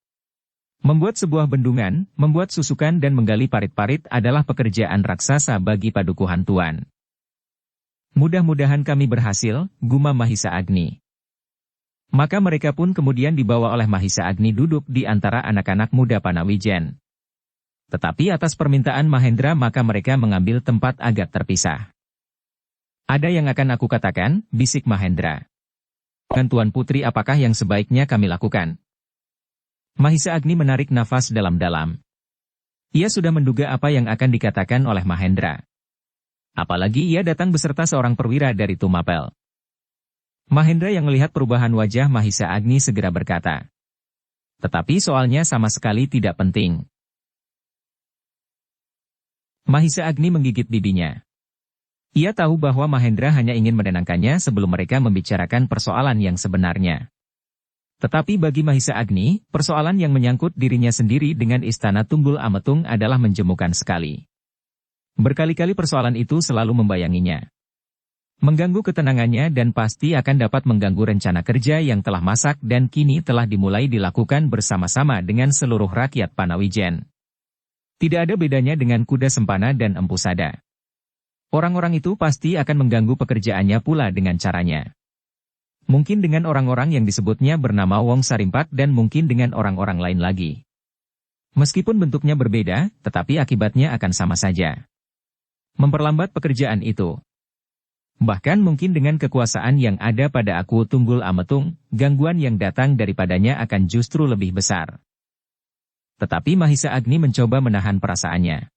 Membuat sebuah bendungan, membuat susukan dan menggali parit-parit adalah pekerjaan raksasa bagi padukuhan Tuan. Mudah-mudahan kami berhasil, gumam Mahisa Agni. Maka mereka pun kemudian dibawa oleh Mahisa Agni duduk di antara anak-anak muda Panawijen. Tetapi atas permintaan Mahendra maka mereka mengambil tempat agak terpisah. Ada yang akan aku katakan, bisik Mahendra. Dan Tuan Putri apakah yang sebaiknya kami lakukan? Mahisa Agni menarik nafas dalam-dalam. Ia sudah menduga apa yang akan dikatakan oleh Mahendra. Apalagi ia datang beserta seorang perwira dari Tumapel. Mahendra yang melihat perubahan wajah Mahisa Agni segera berkata. Tetapi soalnya sama sekali tidak penting. Mahisa Agni menggigit bibinya. Ia tahu bahwa Mahendra hanya ingin menenangkannya sebelum mereka membicarakan persoalan yang sebenarnya. Tetapi bagi Mahisa Agni, persoalan yang menyangkut dirinya sendiri dengan Istana Tunggul Ametung adalah menjemukan sekali. Berkali-kali persoalan itu selalu membayanginya. Mengganggu ketenangannya dan pasti akan dapat mengganggu rencana kerja yang telah masak dan kini telah dimulai dilakukan bersama-sama dengan seluruh rakyat Panawijen. Tidak ada bedanya dengan kuda sempana dan empu sada. Orang-orang itu pasti akan mengganggu pekerjaannya pula dengan caranya. Mungkin dengan orang-orang yang disebutnya bernama Wong Sarimpat dan mungkin dengan orang-orang lain lagi. Meskipun bentuknya berbeda, tetapi akibatnya akan sama saja. Memperlambat pekerjaan itu. Bahkan mungkin dengan kekuasaan yang ada pada Aku Tunggul Ametung, gangguan yang datang daripadanya akan justru lebih besar. Tetapi Mahisa Agni mencoba menahan perasaannya.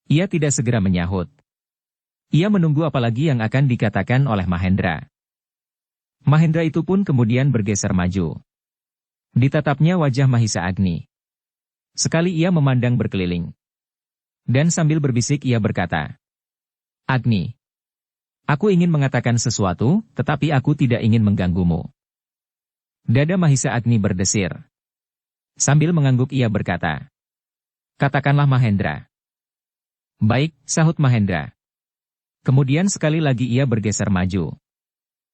Ia tidak segera menyahut. Ia menunggu apalagi yang akan dikatakan oleh Mahendra. Mahendra itu pun kemudian bergeser maju. Ditatapnya wajah Mahisa Agni. Sekali ia memandang berkeliling. Dan sambil berbisik ia berkata, Agni, aku ingin mengatakan sesuatu, tetapi aku tidak ingin mengganggumu. Dada Mahisa Agni berdesir. Sambil mengangguk ia berkata, katakanlah Mahendra. Baik, sahut Mahendra. Kemudian sekali lagi ia bergeser maju.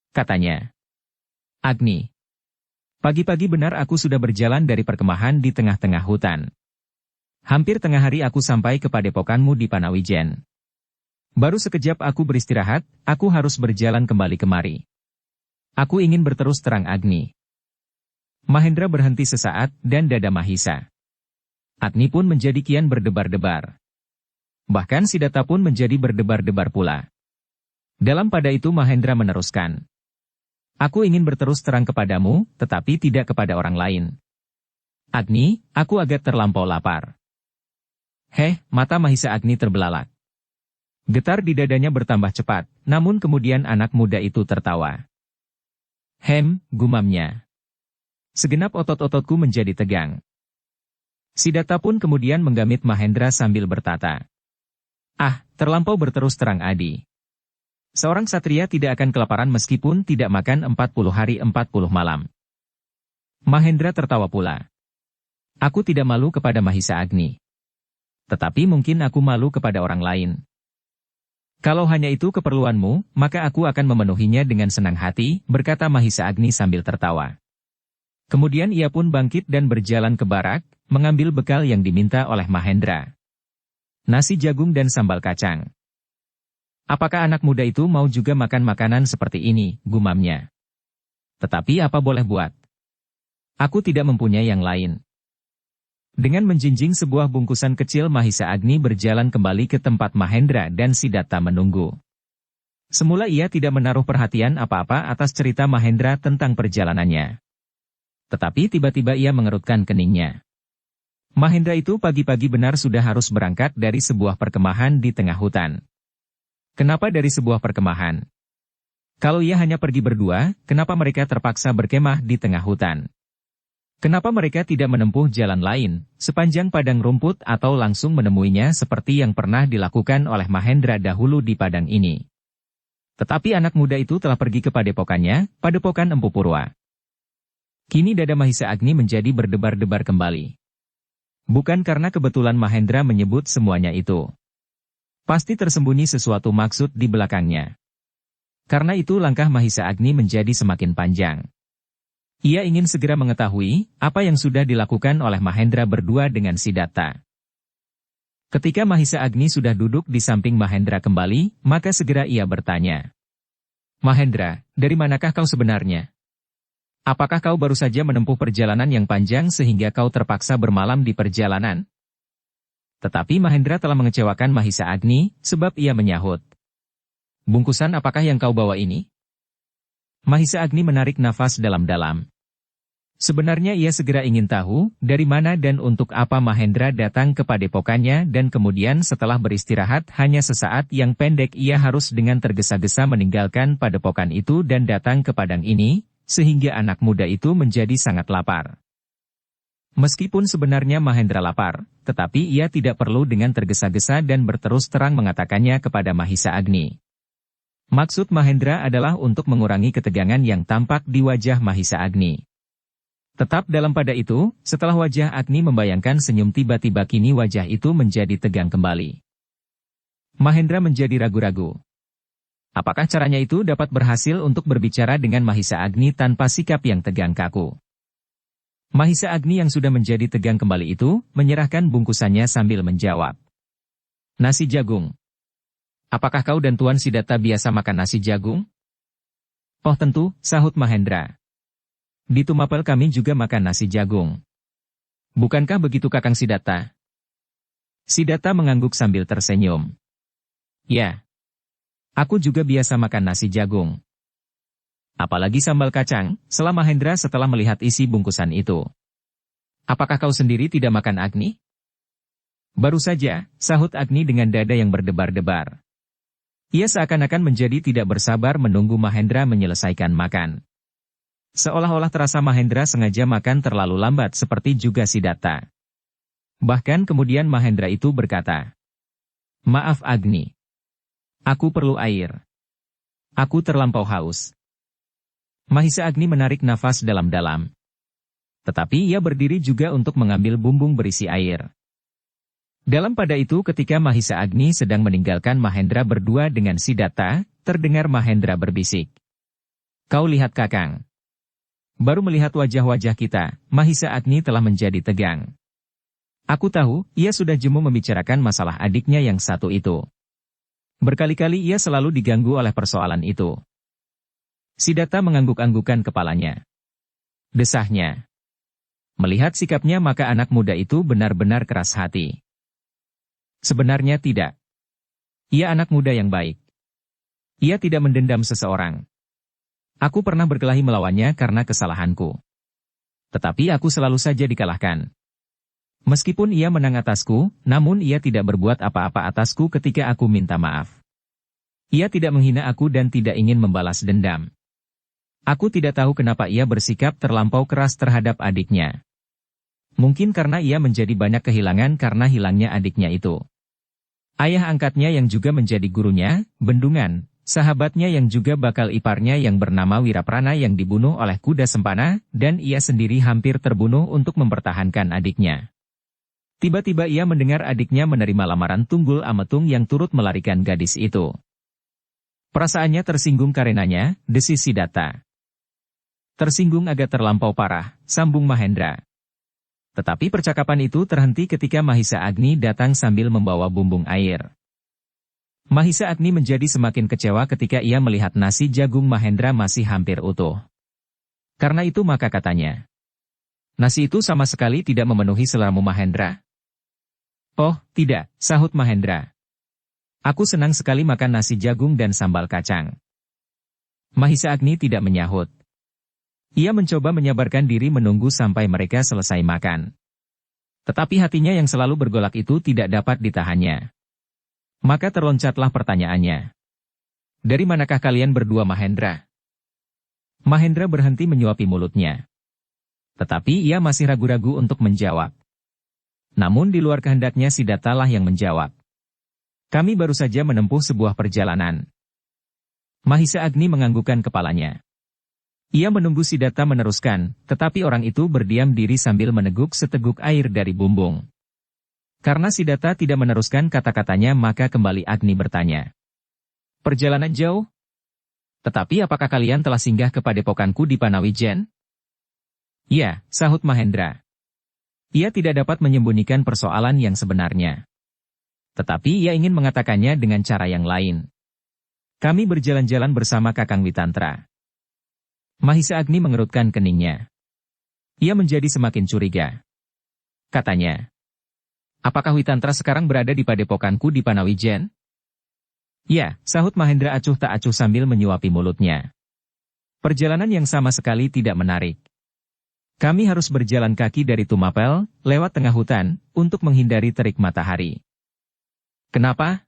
Katanya, Agni, pagi-pagi benar aku sudah berjalan dari perkemahan di tengah-tengah hutan. Hampir tengah hari aku sampai ke padepokanmu di Panawijen. Baru sekejap aku beristirahat, aku harus berjalan kembali kemari. Aku ingin berterus terang Agni. Mahendra berhenti sesaat dan dada Mahisa Agni pun menjadi kian berdebar-debar. Bahkan Siddhartha pun menjadi berdebar-debar pula. Dalam pada itu Mahendra meneruskan. Aku ingin berterus terang kepadamu, tetapi tidak kepada orang lain. Agni, aku agak terlampau lapar. Mata Mahisa Agni terbelalak. Getar di dadanya bertambah cepat, namun kemudian anak muda itu tertawa. Gumamnya. Segenap otot-ototku menjadi tegang. Siddhartha pun kemudian menggamit Mahendra sambil bertata. Terlampau berterus terang Adi. Seorang satria tidak akan kelaparan meskipun tidak makan 40 hari 40 malam. Mahendra tertawa pula. Aku tidak malu kepada Mahisa Agni. Tetapi mungkin aku malu kepada orang lain. Kalau hanya itu keperluanmu, maka aku akan memenuhinya dengan senang hati, berkata Mahisa Agni sambil tertawa. Kemudian ia pun bangkit dan berjalan ke barak, mengambil bekal yang diminta oleh Mahendra. Nasi jagung dan sambal kacang. Apakah anak muda itu mau juga makan makanan seperti ini, gumamnya. Tetapi apa boleh buat? Aku tidak mempunyai yang lain. Dengan menjinjing sebuah bungkusan kecil, Mahisa Agni berjalan kembali ke tempat Mahendra dan Siddhartha menunggu. Semula ia tidak menaruh perhatian apa-apa atas cerita Mahendra tentang perjalanannya. Tetapi tiba-tiba ia mengerutkan keningnya. Mahendra itu pagi-pagi benar sudah harus berangkat dari sebuah perkemahan di tengah hutan. Kenapa dari sebuah perkemahan? Kalau ia hanya pergi berdua, kenapa mereka terpaksa berkemah di tengah hutan? Kenapa mereka tidak menempuh jalan lain, sepanjang padang rumput atau langsung menemuinya seperti yang pernah dilakukan oleh Mahendra dahulu di padang ini? Tetapi anak muda itu telah pergi ke padepokannya, padepokan Empu Purwa. Kini dada Mahisa Agni menjadi berdebar-debar kembali. Bukan karena kebetulan Mahendra menyebut semuanya itu. Pasti tersembunyi sesuatu maksud di belakangnya. Karena itu langkah Mahisa Agni menjadi semakin panjang. Ia ingin segera mengetahui apa yang sudah dilakukan oleh Mahendra berdua dengan Siddhartha. Ketika Mahisa Agni sudah duduk di samping Mahendra kembali, maka segera ia bertanya. Mahendra, dari manakah kau sebenarnya? Apakah kau baru saja menempuh perjalanan yang panjang sehingga kau terpaksa bermalam di perjalanan? Tetapi Mahendra telah mengecewakan Mahisa Agni, sebab ia menyahut. Bungkusan apakah yang kau bawa ini? Mahisa Agni menarik nafas dalam-dalam. Sebenarnya ia segera ingin tahu, dari mana dan untuk apa Mahendra datang ke padepokannya dan kemudian setelah beristirahat hanya sesaat yang pendek ia harus dengan tergesa-gesa meninggalkan padepokan itu dan datang ke padang ini, sehingga anak muda itu menjadi sangat lapar. Meskipun sebenarnya Mahendra lapar, tetapi ia tidak perlu dengan tergesa-gesa dan berterus terang mengatakannya kepada Mahisa Agni. Maksud Mahendra adalah untuk mengurangi ketegangan yang tampak di wajah Mahisa Agni. Tetap dalam pada itu, setelah wajah Agni membayangkan senyum tiba-tiba kini wajah itu menjadi tegang kembali. Mahendra menjadi ragu-ragu. Apakah caranya itu dapat berhasil untuk berbicara dengan Mahisa Agni tanpa sikap yang tegang kaku? Mahisa Agni yang sudah menjadi tegang kembali itu, menyerahkan bungkusannya sambil menjawab. Nasi jagung. Apakah kau dan Tuan Siddhartha biasa makan nasi jagung? Oh tentu, sahut Mahendra. Di Tumapel kami juga makan nasi jagung. Bukankah begitu Kakang Siddhartha? Siddhartha mengangguk sambil tersenyum. Ya. Aku juga biasa makan nasi jagung. Apalagi sambal kacang, sela Mahendra setelah melihat isi bungkusan itu. Apakah kau sendiri tidak makan Agni? Baru saja, sahut Agni dengan dada yang berdebar-debar. Ia seakan-akan menjadi tidak bersabar menunggu Mahendra menyelesaikan makan. Seolah-olah terasa Mahendra sengaja makan terlalu lambat seperti juga Siddhartha. Bahkan kemudian Mahendra itu berkata, Maaf Agni. Aku perlu air. Aku terlampau haus. Mahisa Agni menarik nafas dalam-dalam. Tetapi ia berdiri juga untuk mengambil bumbung berisi air. Dalam pada itu ketika Mahisa Agni sedang meninggalkan Mahendra berdua dengan Siddhartha, terdengar Mahendra berbisik. Kau lihat Kakang. Baru melihat wajah-wajah kita, Mahisa Agni telah menjadi tegang. Aku tahu, ia sudah jemu membicarakan masalah adiknya yang satu itu. Berkali-kali ia selalu diganggu oleh persoalan itu. Siddhartha mengangguk-anggukan kepalanya. Desahnya. Melihat sikapnya maka anak muda itu benar-benar keras hati. Sebenarnya tidak. Ia anak muda yang baik. Ia tidak mendendam seseorang. Aku pernah berkelahi melawannya karena kesalahanku. Tetapi aku selalu saja dikalahkan. Meskipun ia menang atasku, namun ia tidak berbuat apa-apa atasku ketika aku minta maaf. Ia tidak menghina aku dan tidak ingin membalas dendam. Aku tidak tahu kenapa ia bersikap terlampau keras terhadap adiknya. Mungkin karena ia menjadi banyak kehilangan karena hilangnya adiknya itu. Ayah angkatnya yang juga menjadi gurunya, Bendungan, sahabatnya yang juga bakal iparnya yang bernama Wiraprana yang dibunuh oleh kuda sempana, dan ia sendiri hampir terbunuh untuk mempertahankan adiknya. Tiba-tiba ia mendengar adiknya menerima lamaran Tunggul Ametung yang turut melarikan gadis itu. Perasaannya tersinggung karenanya, desis Siddhartha. Tersinggung agak terlampau parah, sambung Mahendra. Tetapi percakapan itu terhenti ketika Mahisa Agni datang sambil membawa bumbung air. Mahisa Agni menjadi semakin kecewa ketika ia melihat nasi jagung Mahendra masih hampir utuh. Karena itu maka katanya, Nasi itu sama sekali tidak memenuhi seleramu Mahendra. Oh, tidak, sahut Mahendra. Aku senang sekali makan nasi jagung dan sambal kacang. Mahisa Agni tidak menyahut. Ia mencoba menyabarkan diri menunggu sampai mereka selesai makan. Tetapi hatinya yang selalu bergolak itu tidak dapat ditahannya. Maka terloncatlah pertanyaannya. Dari manakah kalian berdua Mahendra? Mahendra berhenti menyuapi mulutnya. Tetapi ia masih ragu-ragu untuk menjawab. Namun di luar kehendaknya Siddhartha lah yang menjawab. Kami baru saja menempuh sebuah perjalanan. Mahisa Agni menganggukkan kepalanya. Ia menunggu Siddhartha meneruskan, tetapi orang itu berdiam diri sambil meneguk seteguk air dari bumbung. Karena Siddhartha tidak meneruskan kata-katanya maka kembali Agni bertanya. Perjalanan jauh? Tetapi apakah kalian telah singgah ke padepokanku di Panawijen? Ya, sahut Mahendra. Ia tidak dapat menyembunyikan persoalan yang sebenarnya. Tetapi ia ingin mengatakannya dengan cara yang lain. Kami berjalan-jalan bersama Kakang Witantra. Mahisa Agni mengerutkan keningnya. Ia menjadi semakin curiga. Katanya, apakah Witantra sekarang berada di padepokanku di Panawijen? Ya, sahut Mahendra acuh tak acuh sambil menyuapi mulutnya. Perjalanan yang sama sekali tidak menarik. Kami harus berjalan kaki dari Tumapel, lewat tengah hutan, untuk menghindari terik matahari. Kenapa?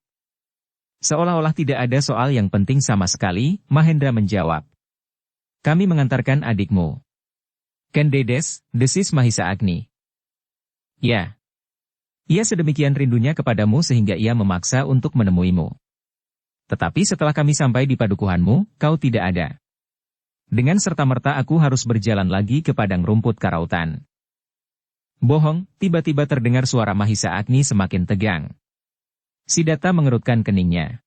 Seolah-olah tidak ada soal yang penting sama sekali, Mahendra menjawab. Kami mengantarkan adikmu. Ken Dedes, desis Mahisa Agni. Ya. Ia sedemikian rindunya kepadamu sehingga ia memaksa untuk menemuimu. Tetapi setelah kami sampai di padukuhanmu, kau tidak ada. Dengan serta-merta aku harus berjalan lagi ke padang rumput karautan. Bohong, tiba-tiba terdengar suara Mahisa Agni semakin tegang. Siddhartha mengerutkan keningnya.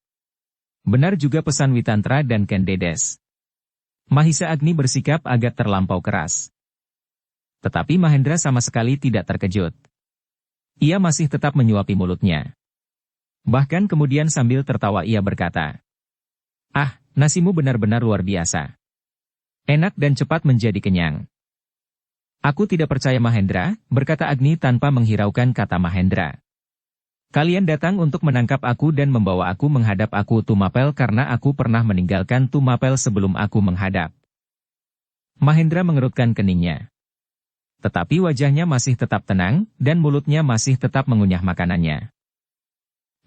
Benar juga pesan Witantra dan Ken Dedes. Mahisa Agni bersikap agak terlampau keras. Tetapi Mahendra sama sekali tidak terkejut. Ia masih tetap menyuapi mulutnya. Bahkan kemudian sambil tertawa ia berkata, ah, nasimu benar-benar luar biasa. Enak dan cepat menjadi kenyang. Aku tidak percaya Mahendra, berkata Agni tanpa menghiraukan kata Mahendra. Kalian datang untuk menangkap aku dan membawa aku menghadap aku Tumapel karena aku pernah meninggalkan Tumapel sebelum aku menghadap. Mahendra mengerutkan keningnya. Tetapi wajahnya masih tetap tenang, dan mulutnya masih tetap mengunyah makanannya.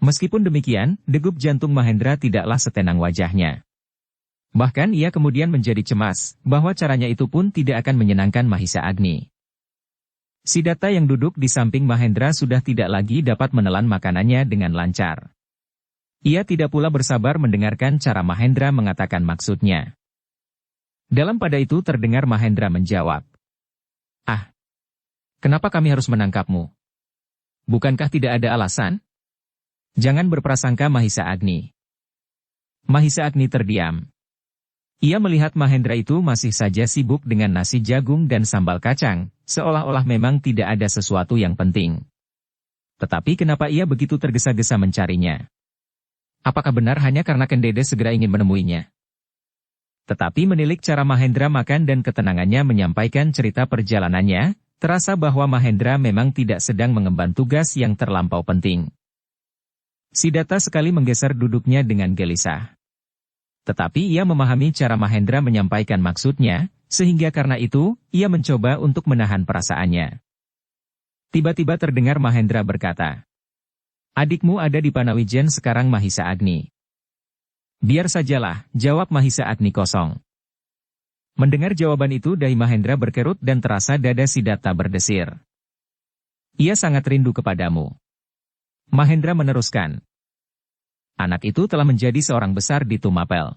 Meskipun demikian, degup jantung Mahendra tidaklah setenang wajahnya. Bahkan ia kemudian menjadi cemas, bahwa caranya itu pun tidak akan menyenangkan Mahisa Agni. Siddhartha yang duduk di samping Mahendra sudah tidak lagi dapat menelan makanannya dengan lancar. Ia tidak pula bersabar mendengarkan cara Mahendra mengatakan maksudnya. Dalam pada itu terdengar Mahendra menjawab. Ah, kenapa kami harus menangkapmu? Bukankah tidak ada alasan? Jangan berprasangka Mahisa Agni. Mahisa Agni terdiam. Ia melihat Mahendra itu masih saja sibuk dengan nasi jagung dan sambal kacang, seolah-olah memang tidak ada sesuatu yang penting. Tetapi kenapa ia begitu tergesa-gesa mencarinya? Apakah benar hanya karena Ken Dedes segera ingin menemuinya? Tetapi menilik cara Mahendra makan dan ketenangannya menyampaikan cerita perjalanannya, terasa bahwa Mahendra memang tidak sedang mengemban tugas yang terlampau penting. Siddhartha sekali menggeser duduknya dengan gelisah. Tetapi ia memahami cara Mahendra menyampaikan maksudnya, sehingga karena itu, ia mencoba untuk menahan perasaannya. Tiba-tiba terdengar Mahendra berkata, adikmu ada di Panawijen sekarang Mahisa Agni. Biar sajalah, jawab Mahisa Agni kosong. Mendengar jawaban itu dahi Mahendra berkerut dan terasa dada Siddhartha berdesir. Ia sangat rindu kepadamu. Mahendra meneruskan. Anak itu telah menjadi seorang besar di Tumapel.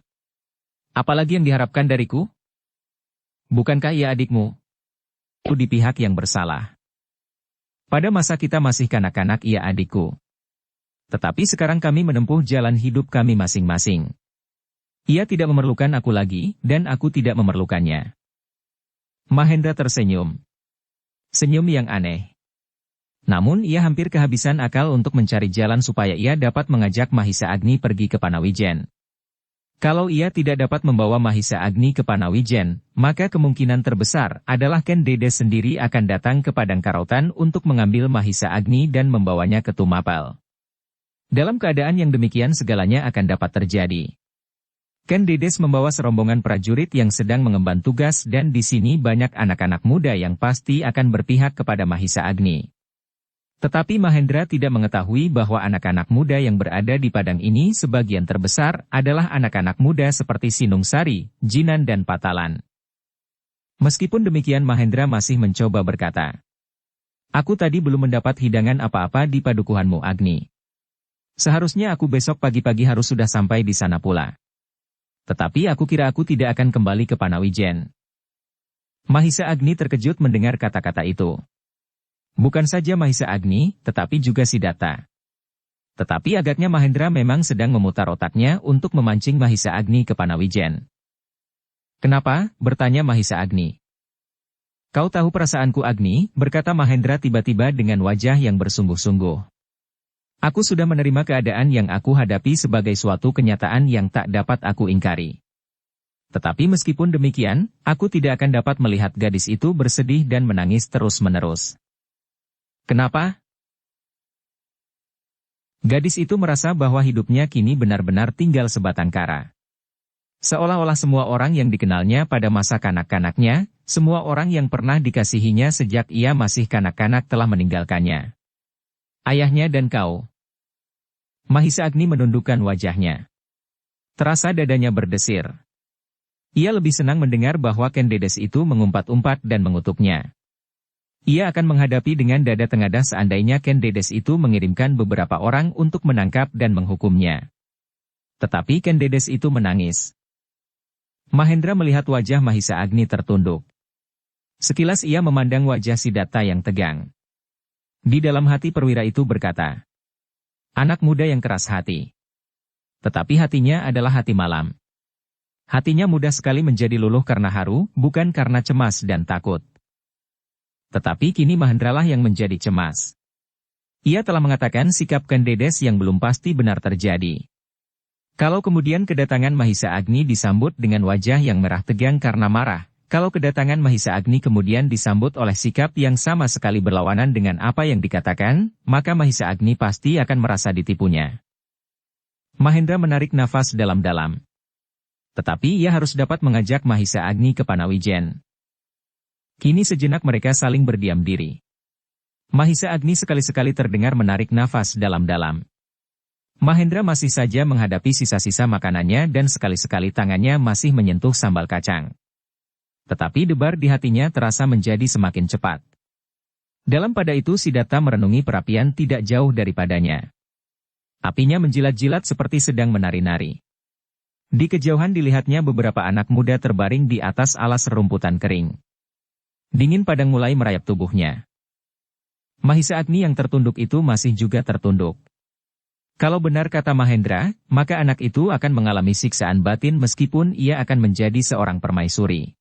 Apalagi yang diharapkan dariku? Bukankah ia adikmu? Aku di pihak yang bersalah. Pada masa kita masih kanak-kanak ia adikku. Tetapi sekarang kami menempuh jalan hidup kami masing-masing. Ia tidak memerlukan aku lagi, dan aku tidak memerlukannya. Mahendra tersenyum. Senyum yang aneh. Namun ia hampir kehabisan akal untuk mencari jalan supaya ia dapat mengajak Mahisa Agni pergi ke Panawijen. Kalau ia tidak dapat membawa Mahisa Agni ke Panawijen, maka kemungkinan terbesar adalah Ken Dedes sendiri akan datang ke Padang Karautan untuk mengambil Mahisa Agni dan membawanya ke Tumapel. Dalam keadaan yang demikian segalanya akan dapat terjadi. Ken Dedes membawa serombongan prajurit yang sedang mengemban tugas dan di sini banyak anak-anak muda yang pasti akan berpihak kepada Mahisa Agni. Tetapi Mahendra tidak mengetahui bahwa anak-anak muda yang berada di padang ini sebagian terbesar adalah anak-anak muda seperti Sinung Sari, Jinan dan Patalan. Meskipun demikian Mahendra masih mencoba berkata, "Aku tadi belum mendapat hidangan apa-apa di padukuhanmu Agni. Seharusnya aku besok pagi-pagi harus sudah sampai di sana pula. Tetapi aku kira aku tidak akan kembali ke Panawijen." Mahisa Agni terkejut mendengar kata-kata itu. Bukan saja Mahisa Agni, tetapi juga Siddhartha. Tetapi agaknya Mahendra memang sedang memutar otaknya untuk memancing Mahisa Agni ke Panawijen. "Kenapa?" bertanya Mahisa Agni. "Kau tahu perasaanku Agni," berkata Mahendra tiba-tiba dengan wajah yang bersungguh-sungguh. "Aku sudah menerima keadaan yang aku hadapi sebagai suatu kenyataan yang tak dapat aku ingkari. Tetapi meskipun demikian, aku tidak akan dapat melihat gadis itu bersedih dan menangis terus-menerus." "Kenapa?" Gadis itu merasa bahwa hidupnya kini benar-benar tinggal sebatang kara. Seolah-olah semua orang yang dikenalnya pada masa kanak-kanaknya, semua orang yang pernah dikasihinya sejak ia masih kanak-kanak telah meninggalkannya. Ayahnya dan kau. Mahisa Agni menundukkan wajahnya. Terasa dadanya berdesir. Ia lebih senang mendengar bahwa Ken Dedes itu mengumpat-umpat dan mengutuknya. Ia akan menghadapi dengan dada tengadah seandainya Ken Dedes itu mengirimkan beberapa orang untuk menangkap dan menghukumnya. Tetapi Ken Dedes itu menangis. Mahendra melihat wajah Mahisa Agni tertunduk. Sekilas ia memandang wajah Siddhartha yang tegang. Di dalam hati perwira itu berkata, "Anak muda yang keras hati." Tetapi hatinya adalah hati malam. Hatinya mudah sekali menjadi luluh karena haru, bukan karena cemas dan takut. Tetapi kini Mahendralah yang menjadi cemas. Ia telah mengatakan sikap Ken Dedes yang belum pasti benar terjadi. Kalau kemudian kedatangan Mahisa Agni disambut dengan wajah yang merah tegang karena marah, kalau kedatangan Mahisa Agni kemudian disambut oleh sikap yang sama sekali berlawanan dengan apa yang dikatakan, maka Mahisa Agni pasti akan merasa ditipunya. Mahendra menarik nafas dalam-dalam. Tetapi ia harus dapat mengajak Mahisa Agni ke Panawijen. Kini sejenak mereka saling berdiam diri. Mahisa Agni sekali-sekali terdengar menarik nafas dalam-dalam. Mahendra masih saja menghadapi sisa-sisa makanannya dan sekali-sekali tangannya masih menyentuh sambal kacang. Tetapi debar di hatinya terasa menjadi semakin cepat. Dalam pada itu Siddhartha merenungi perapian tidak jauh daripadanya. Apinya menjilat-jilat seperti sedang menari-nari. Di kejauhan dilihatnya beberapa anak muda terbaring di atas alas rumputan kering. Dingin padang mulai merayap tubuhnya. Mahisa Agni yang tertunduk itu masih juga tertunduk. Kalau benar kata Mahendra, maka anak itu akan mengalami siksaan batin meskipun ia akan menjadi seorang permaisuri.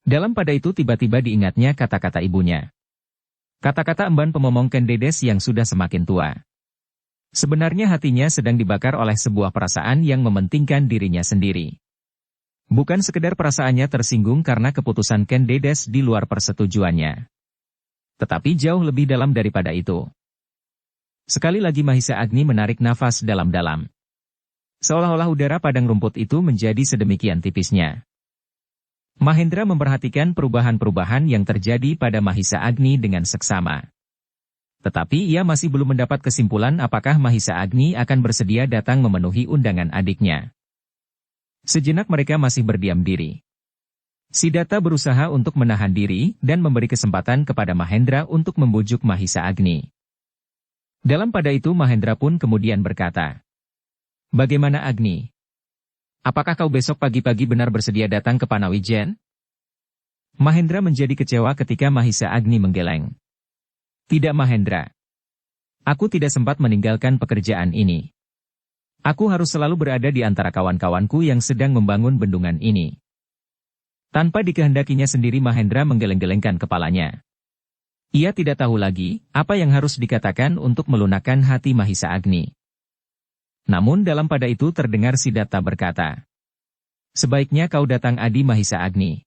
Dalam pada itu tiba-tiba diingatnya kata-kata ibunya. Kata-kata emban pemomong Ken Dedes yang sudah semakin tua. Sebenarnya hatinya sedang dibakar oleh sebuah perasaan yang mementingkan dirinya sendiri. Bukan sekedar perasaannya tersinggung karena keputusan Ken Dedes di luar persetujuannya. Tetapi jauh lebih dalam daripada itu. Sekali lagi Mahisa Agni menarik nafas dalam-dalam. Seolah-olah udara padang rumput itu menjadi sedemikian tipisnya. Mahendra memperhatikan perubahan-perubahan yang terjadi pada Mahisa Agni dengan seksama. Tetapi ia masih belum mendapat kesimpulan apakah Mahisa Agni akan bersedia datang memenuhi undangan adiknya. Sejenak mereka masih berdiam diri. Siddhartha berusaha untuk menahan diri dan memberi kesempatan kepada Mahendra untuk membujuk Mahisa Agni. Dalam pada itu Mahendra pun kemudian berkata, "Bagaimana Agni? Apakah kau besok pagi-pagi benar bersedia datang ke Panawijen?" Mahendra menjadi kecewa ketika Mahisa Agni menggeleng. "Tidak Mahendra. Aku tidak sempat meninggalkan pekerjaan ini. Aku harus selalu berada di antara kawan-kawanku yang sedang membangun bendungan ini." Tanpa dikehendakinya sendiri Mahendra menggeleng-gelengkan kepalanya. Ia tidak tahu lagi apa yang harus dikatakan untuk melunakkan hati Mahisa Agni. Namun dalam pada itu terdengar Siddhartha berkata, Sebaiknya kau datang Adi Mahisa Agni.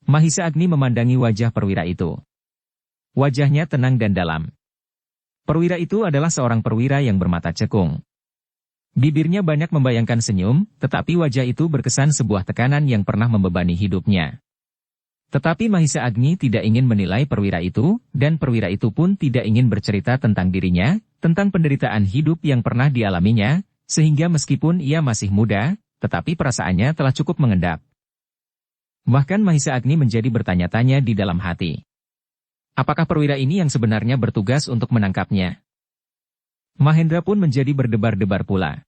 Mahisa Agni memandangi wajah perwira itu. Wajahnya tenang dan dalam. Perwira itu adalah seorang perwira yang bermata cekung. Bibirnya banyak membayangkan senyum, tetapi wajah itu berkesan sebuah tekanan yang pernah membebani hidupnya. Tetapi Mahisa Agni tidak ingin menilai perwira itu, dan perwira itu pun tidak ingin bercerita tentang dirinya, tentang penderitaan hidup yang pernah dialaminya, sehingga meskipun ia masih muda, tetapi perasaannya telah cukup mengendap. Bahkan Mahisa Agni menjadi bertanya-tanya di dalam hati. Apakah perwira ini yang sebenarnya bertugas untuk menangkapnya? Mahendra pun menjadi berdebar-debar pula.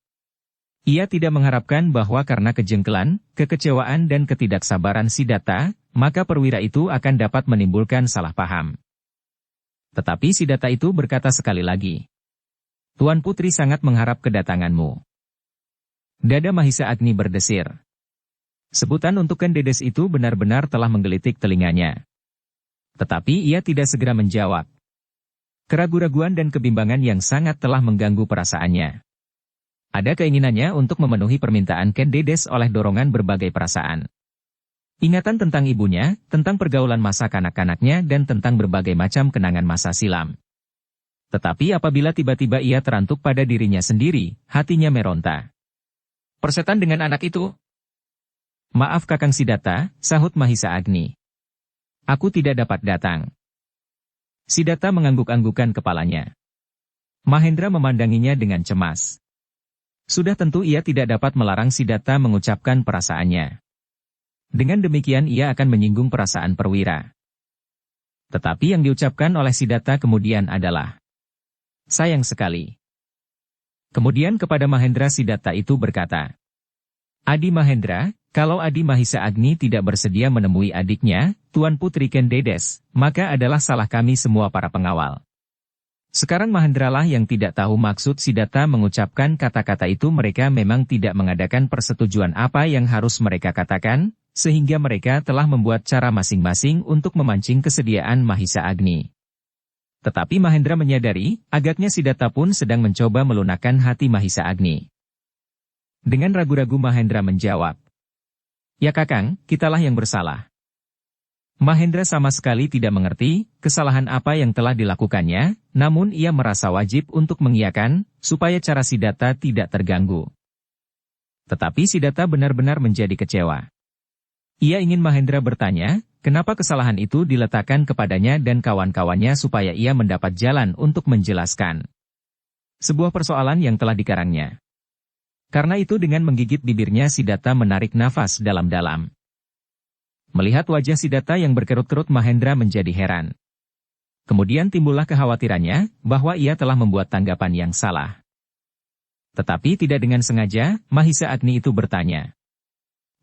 Ia tidak mengharapkan bahwa karena kejengkelan, kekecewaan dan ketidaksabaran Siddhartha, maka perwira itu akan dapat menimbulkan salah paham. Tetapi Siddhartha itu berkata sekali lagi, "Tuan Putri sangat mengharap kedatanganmu." Dada Mahisa Agni berdesir. Sebutan untuk Ken Dedes itu benar-benar telah menggelitik telinganya. Tetapi ia tidak segera menjawab. Keraguan-raguan dan kebimbangan yang sangat telah mengganggu perasaannya. Ada keinginannya untuk memenuhi permintaan Ken Dedes oleh dorongan berbagai perasaan. Ingatan tentang ibunya, tentang pergaulan masa kanak-kanaknya dan tentang berbagai macam kenangan masa silam. Tetapi apabila tiba-tiba ia terantuk pada dirinya sendiri, hatinya meronta. "Persetan dengan anak itu?" "Maaf Kakang Siddhartha," sahut Mahisa Agni. "Aku tidak dapat datang." Siddhartha mengangguk-anggukan kepalanya. Mahendra memandanginya dengan cemas. Sudah tentu ia tidak dapat melarang Siddhartha mengucapkan perasaannya. Dengan demikian ia akan menyinggung perasaan perwira. Tetapi yang diucapkan oleh Siddhartha kemudian adalah, "Sayang sekali." Kemudian kepada Mahendra Siddhartha itu berkata, "Adi Mahendra, kalau Adi Mahisa Agni tidak bersedia menemui adiknya, Tuan Putri Ken Dedes, maka adalah salah kami semua para pengawal." Sekarang Mahendra lah yang tidak tahu maksud Siddhartha mengucapkan kata-kata itu. Mereka memang tidak mengadakan persetujuan apa yang harus mereka katakan, sehingga mereka telah membuat cara masing-masing untuk memancing kesediaan Mahisa Agni. Tetapi Mahendra menyadari, agaknya Siddhartha pun sedang mencoba melunakkan hati Mahisa Agni. Dengan ragu-ragu Mahendra menjawab, "Ya Kakang, kitalah yang bersalah." Mahendra sama sekali tidak mengerti kesalahan apa yang telah dilakukannya, namun ia merasa wajib untuk mengiyakan, supaya cara Siddhartha tidak terganggu. Tetapi Siddhartha benar-benar menjadi kecewa. Ia ingin Mahendra bertanya, kenapa kesalahan itu diletakkan kepadanya dan kawan-kawannya supaya ia mendapat jalan untuk menjelaskan sebuah persoalan yang telah dikarangnya. Karena itu dengan menggigit bibirnya Siddhartha menarik nafas dalam-dalam. Melihat wajah Siddhartha yang berkerut-kerut Mahendra menjadi heran. Kemudian timbullah kekhawatirannya, bahwa ia telah membuat tanggapan yang salah. Tetapi tidak dengan sengaja, Mahisa Agni itu bertanya,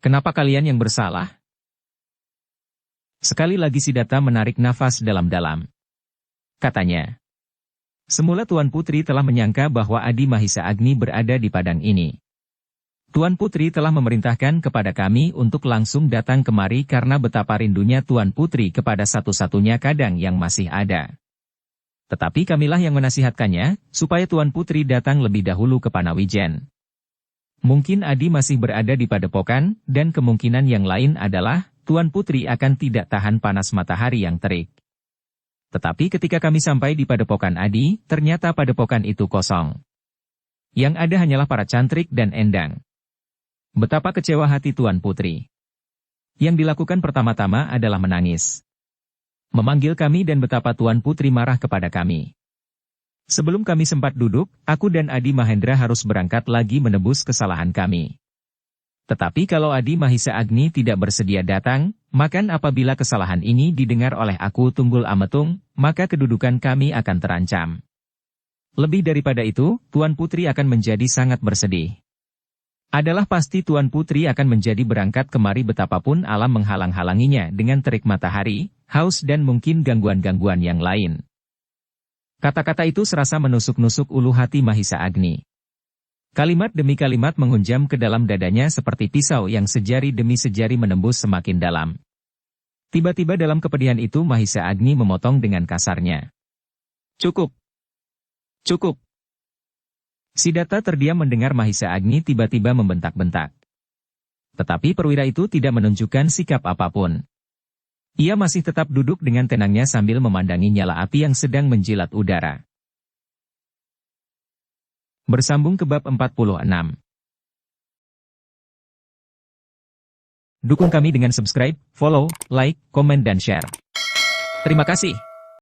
"Kenapa kalian yang bersalah?" Sekali lagi Siddhartha menarik nafas dalam-dalam. Katanya, "Semula Tuan Putri telah menyangka bahwa Adi Mahisa Agni berada di padang ini. Tuan Putri telah memerintahkan kepada kami untuk langsung datang kemari karena betapa rindunya Tuan Putri kepada satu-satunya kadang yang masih ada. Tetapi kamilah yang menasihatkannya, supaya Tuan Putri datang lebih dahulu ke Panawijen. Mungkin Adi masih berada di Padepokan, dan kemungkinan yang lain adalah, Tuan Putri akan tidak tahan panas matahari yang terik. Tetapi ketika kami sampai di Padepokan Adi, ternyata Padepokan itu kosong. Yang ada hanyalah para cantrik dan endang. Betapa kecewa hati Tuan Putri. Yang dilakukan pertama-tama adalah menangis. Memanggil kami dan betapa Tuan Putri marah kepada kami. Sebelum kami sempat duduk, aku dan Adi Mahendra harus berangkat lagi menebus kesalahan kami. Tetapi kalau Adi Mahisa Agni tidak bersedia datang, maka apabila kesalahan ini didengar oleh aku Tunggul Ametung, maka kedudukan kami akan terancam. Lebih daripada itu, Tuan Putri akan menjadi sangat bersedih. Adalah pasti Tuan Putri akan menjadi berangkat kemari betapapun alam menghalang-halanginya dengan terik matahari, haus dan mungkin gangguan-gangguan yang lain." Kata-kata itu serasa menusuk-nusuk ulu hati Mahisa Agni. Kalimat demi kalimat menghunjam ke dalam dadanya seperti pisau yang sejari demi sejari menembus semakin dalam. Tiba-tiba dalam kepedihan itu Mahisa Agni memotong dengan kasarnya. "Cukup! Cukup!" Siddhartha terdiam mendengar Mahisa Agni tiba-tiba membentak-bentak. Tetapi perwira itu tidak menunjukkan sikap apapun. Ia masih tetap duduk dengan tenangnya sambil memandangi nyala api yang sedang menjilat udara. Bersambung ke bab 46. Dukung kami dengan subscribe, follow, like, komen dan share. Terima kasih.